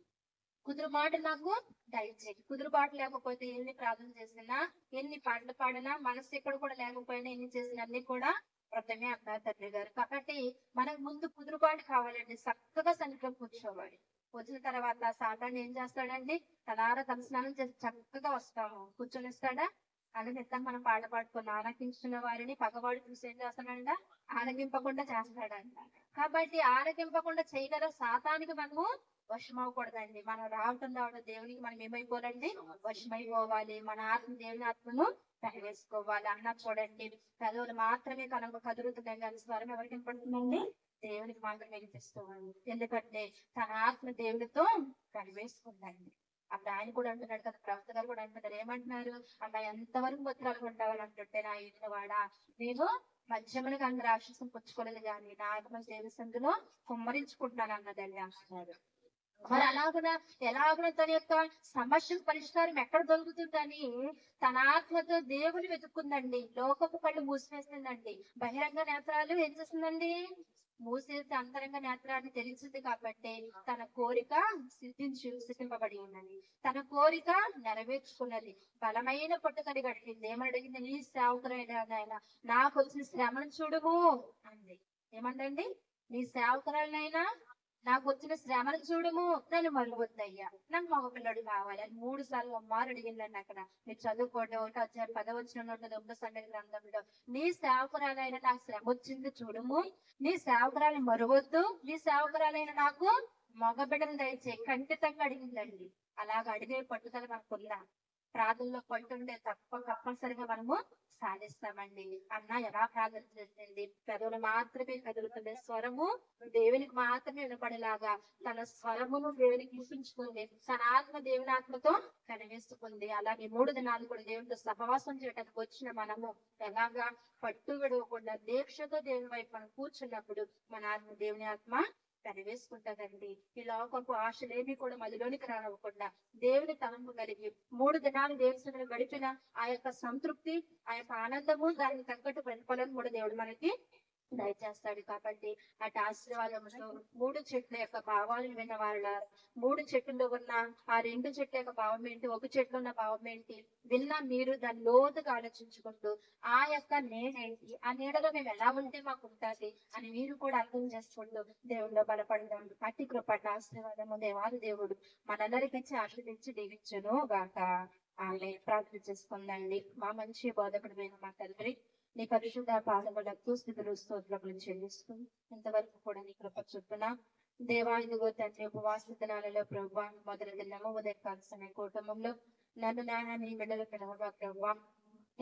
కుదురుబాటు నాకు దయచేయి. కుదురుబాటు లేకపోతే ఎన్ని ప్రార్థన చేసినా, ఎన్ని పాటలు పాడినా, మనసు ఇక్కడ కూడా లేకపోయినా, ఎన్ని చేసినా అన్ని కూడా వ్రతమే అన్నారు తండ్రి గారు. కాబట్టి మనకు ముందు కుదురుబాటు కావాలండి. చక్కగా సన్నిధిలో కూర్చోవాలి. వచ్చిన తర్వాత సాతాను ఏం చేస్తాడండి, తన స్నానం చేసి చక్కగా వస్తాము కూర్చొనిస్తాడా, నిత్తం మనం పాట పాడుకొని ఆలకించున్న వారిని పగవాడు చూసి ఏం చేస్తాడంట, ఆలకింపకుండా చేస్తాడంట. కాబట్టి ఆలకింపకుండా చేయగల సాతానికి మనము వశమవ్వకూడదండి. మనం రావటం దేవునికి మనం ఏమైపోవాలండి, వశమైపోవాలి. మన ఆత్మ దేవుని ఆత్మను పెనవేసుకోవాలి అన్న. చూడండి, పెదవులు మాత్రమే కదులుతున్నాయి, కానీ స్వరం ఎవరికి వినపడుతుందండి, దేవునికి మాత్రం వినిపిస్తుంది. ఎందుకంటే తన ఆత్మ దేవునితో పెనవేసుకుందండి. అప్పుడు ఆయన కూడా అంటున్నాడు కదా, ప్రవక్త గారు కూడా అంటున్నారు, ఏమంటున్నారు, అలా ఎంతవరకు ముద్రాలు ఉంటావని అంటుంటే, నా ఇంటి వాడా నేను మధ్యములకు అంత రాక్షసం పుచ్చుకోలేదు, కానీ నా ఆత్మ దేవి సందులో కుమ్మరించుకుంటున్నాను అన్నదండి అంటున్నారు. మరి ఎలాగున తన యొక్క సమస్యకు పరిష్కారం ఎక్కడ దొరుకుతుందని తన ఆత్మతో దేవుని వెతుక్కుందండి. లోకపు కళ్ళు మూసివేస్తుందండి. బహిరంగ నేత్రాలు ఏం చేస్తుందండి, మూసేసి అంతరంగ నేత్రాన్ని తెలిసింది. కాబట్టి తన కోరిక సిద్ధింపబడి ఉన్నది, తన కోరిక నెరవేర్చుకున్నది. బలమైన పట్టుకని కట్టింది. ఏమడిగింది, నీ సేవకురైన నాకు వచ్చిన శ్రమను చూడుము అంది. ఏమందండి? నీ సేవకురాలనైనా నాకు వచ్చిన శ్రమను చూడము, నన్ను మరువద్దయ్యా, నాకు మగపిల్లడు కావాలి అని 3 సార్లు అమ్మారు అడిగిందండి. అక్కడ మీరు చదువుకోండి, 1 అధ్యాయం 10 వచనంలో ఉంటుంది, 1 సంగతి గ్రంథంలో. నీ సేవకురాలైన నాకు శ్రమ వచ్చింది చూడము, నీ సేవకురాలు మరువద్దు, నీ సేవకురాలైన నాకు మగ బిడ్డను దయచేయి. ఖండితంగా అడిగిందండి. అలాగ అడిగే పట్టుదల మనకుందా? ప్రార్థనలో పట్టుండే తప్పనిసరిగా మనము సాధిస్తామండి. అన్న ఎలా ప్రార్థన చేసింది? పెదవులు మాత్రమే కదులుతుంది, స్వరము దేవునికి మాత్రమే వినపడేలాగా తన స్వరమును దేవునికి వినిపించుకుంది, తన ఆత్మ దేవుని ఆత్మతో కనివేసుకుంది. అలాగే 3 దినాలు కూడా దేవునితో సహవాసం చేయడానికి వచ్చిన మనము ఎలాగా పట్టు విడవకుండా దీక్షతో దేవుని వైపు మనం కూర్చున్నప్పుడు మన ఆత్మ దేవుని ఆత్మ కనివేసుకుంటదండి. ఈ లోకపు ఆశలేమి కూడా మదిలోనికి రానివ్వకుండా దేవుని తలంపు కలిగి 3 దినాలు దేవుని గడిపిన ఆ యొక్క సంతృప్తి, ఆ యొక్క ఆనందము, దానికి తగ్గట్టు ప్రతిఫలం కూడా దేవుడు మనకి దయచేస్తాడు. కాబట్టి అటు ఆశీర్వాదముతో 3 చెట్ల యొక్క భావాలను విన్న వాళ్ళ, 3 చెట్టులో ఉన్న ఆ 2 చెట్ల యొక్క భావం ఏంటి, ఒక చెట్లు ఉన్న భావం ఏంటి విన్న మీరు దాన్ని లోతుగా ఆలోచించుకుంటూ ఆ యొక్క నేనేంటి, ఆ నీడలో మేము ఎలా ఉంటే మాకు ఉంటుంది అని మీరు కూడా అర్థం చేసుకుంటూ దేవుల్లో బలపడదాం. అట్టి కృపట ఆశీర్వాదము దేవాది దేవుడు మనందరికీ ఆశీర్వదించి దీవించును గాక. ఆమె ప్రార్థన చేసుకుందండి. మా మంచి బోధకుడమైన మా తండ్రి, నీ పరిశుద్ధ పాదములకు స్థితులు స్తోత్రములు చెల్లిస్తూ ఇంతవరకు కూడా నీ కృప చొప్పున దేవా, ఇదిగో తండ్రి ఉపవాస దినాలలో ప్రభావ మొదటి దినము ఉదయకాల సమయ కూటమంలో నన్ను నీ బిడ్డలు పిలవగా ప్రభావ,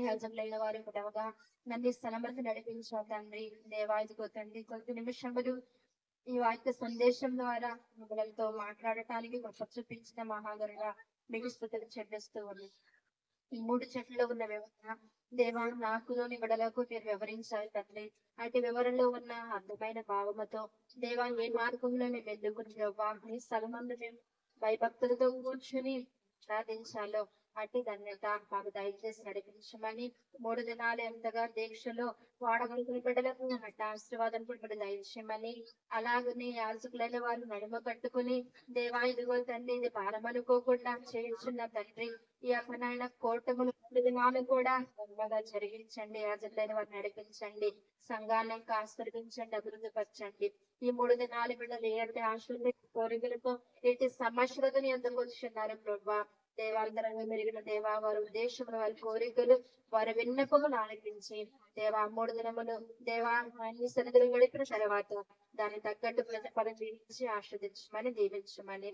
యాజకులైన వారు పిలవగా నన్ను ఈ స్థలములకు నడిపించా తండ్రి. దేవా, ఇదిగో తండ్రి కొద్ది నిమిషములు ఈ వాక్య సందేశం ద్వారా బిడ్డలతో మాట్లాడటానికి కృప చూపించిన మహాగరుడ మీకు స్తుతులు చెల్లిస్తూ ఉంది. ఈ 3 చెట్లలో ఉన్న వివరణ దేవా నాకులోని బిడ్డలకు మీరు వివరించాలి తండ్రి. అటు వివరణలో ఉన్న అర్థమైన భావముతో దేవా ఏ మార్గంలో మేము ఎన్నుకుని నీ స్థలమందు మేము భయభక్తులతో కూర్చుని ప్రార్థించాలో అట్టి ధన్యత మాకు దయచేసి నడిపించమని 3 దినాలు ఎంతగా దీక్షలో వాడగలుగుతున్న బిడ్డలకు అట్టి ఆశీర్వాదం కూడా దయచేయమని, అలాగనే యాజకులైన వారు నడుమ కట్టుకుని దేవా ఇదిగో తండ్రి ఇది భారమనుకోకుండా చేయించున్న తండ్రి ఈ యొక్క నాయన కోటములు 3 దినాలు కూడా గొప్పగా జరిగించండి. యాజకులైన వారు నడిపించండి, సంఘాన్ని ఆశీర్వదించండి, అభివృద్ధి పరచండి. ఈ 3 దినాలు బిడ్డలు ఏంటి ఆశలు కోరికలతో ఏంటి సమస్యలతో ఎందుకు వచ్చిన్నారు ప్రభా? దేవాంతరంగా మెరిగిన దేవా వారి ఉద్దేశములు, వారి కోరికలు, వారి విన్నపములు ఆలకించి దేవా 3 దినములు దేవా అన్ని సన్నిధులు గడిపిన తర్వాత దాన్ని తగ్గట్టు ప్రతిఫలం జీవించి ఆస్వాదించమని దీవించమని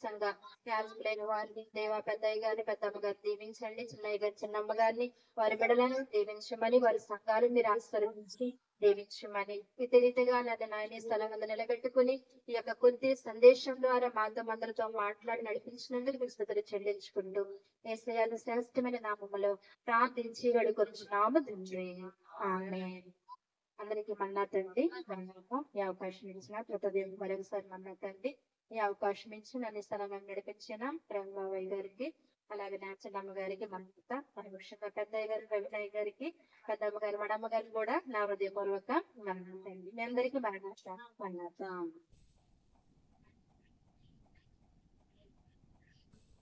సంఘ యాజకులైన వారిని దేవా పెద్దయ్య గారిని పెద్దమ్మ గారిని దీవించండి, చిన్నయ్య గారి చిన్నమ్మ గారిని వారి బిడ్డలను దీవించమని, వారి సంఘాలు మీరు ఆశీర్వదించి దీవించమని, రీతిగా నాయన స్థలం నిలబెట్టుకుని ఈ యొక్క కొద్ది సందేశం ద్వారా మాతో అందరితో మాట్లాడి నడిపించినందుకు మీకు స్తుతులు చెల్లించుకుంటూ యేసయ్య శ్రేష్టమైన నామములో ప్రార్థించి వేడుకొంచున్నాము తండ్రి. ఆమేన్. అందరికీ మన్నా తండ్రి ఈ అవకాశం ఇచ్చిన కృతజ్ఞతలు మరొకసారి మన్నా తండ్రి. ఈ అవకాశం ఇచ్చి నన్ను స్థలంగా నడిపించిన ప్రేమబాబాయ్ గారికి, అలాగే నా చిన్నమ్మ గారికి, మమత ముఖ్యంగా పెద్దయ్య గారి రవినాయ్ గారికి, పెద్దమ్మ గారి మడమ్మ గారికి కూడా నా హృదయపూర్వక మన్నా తండ్రి. మీ అందరికీ మరణాత.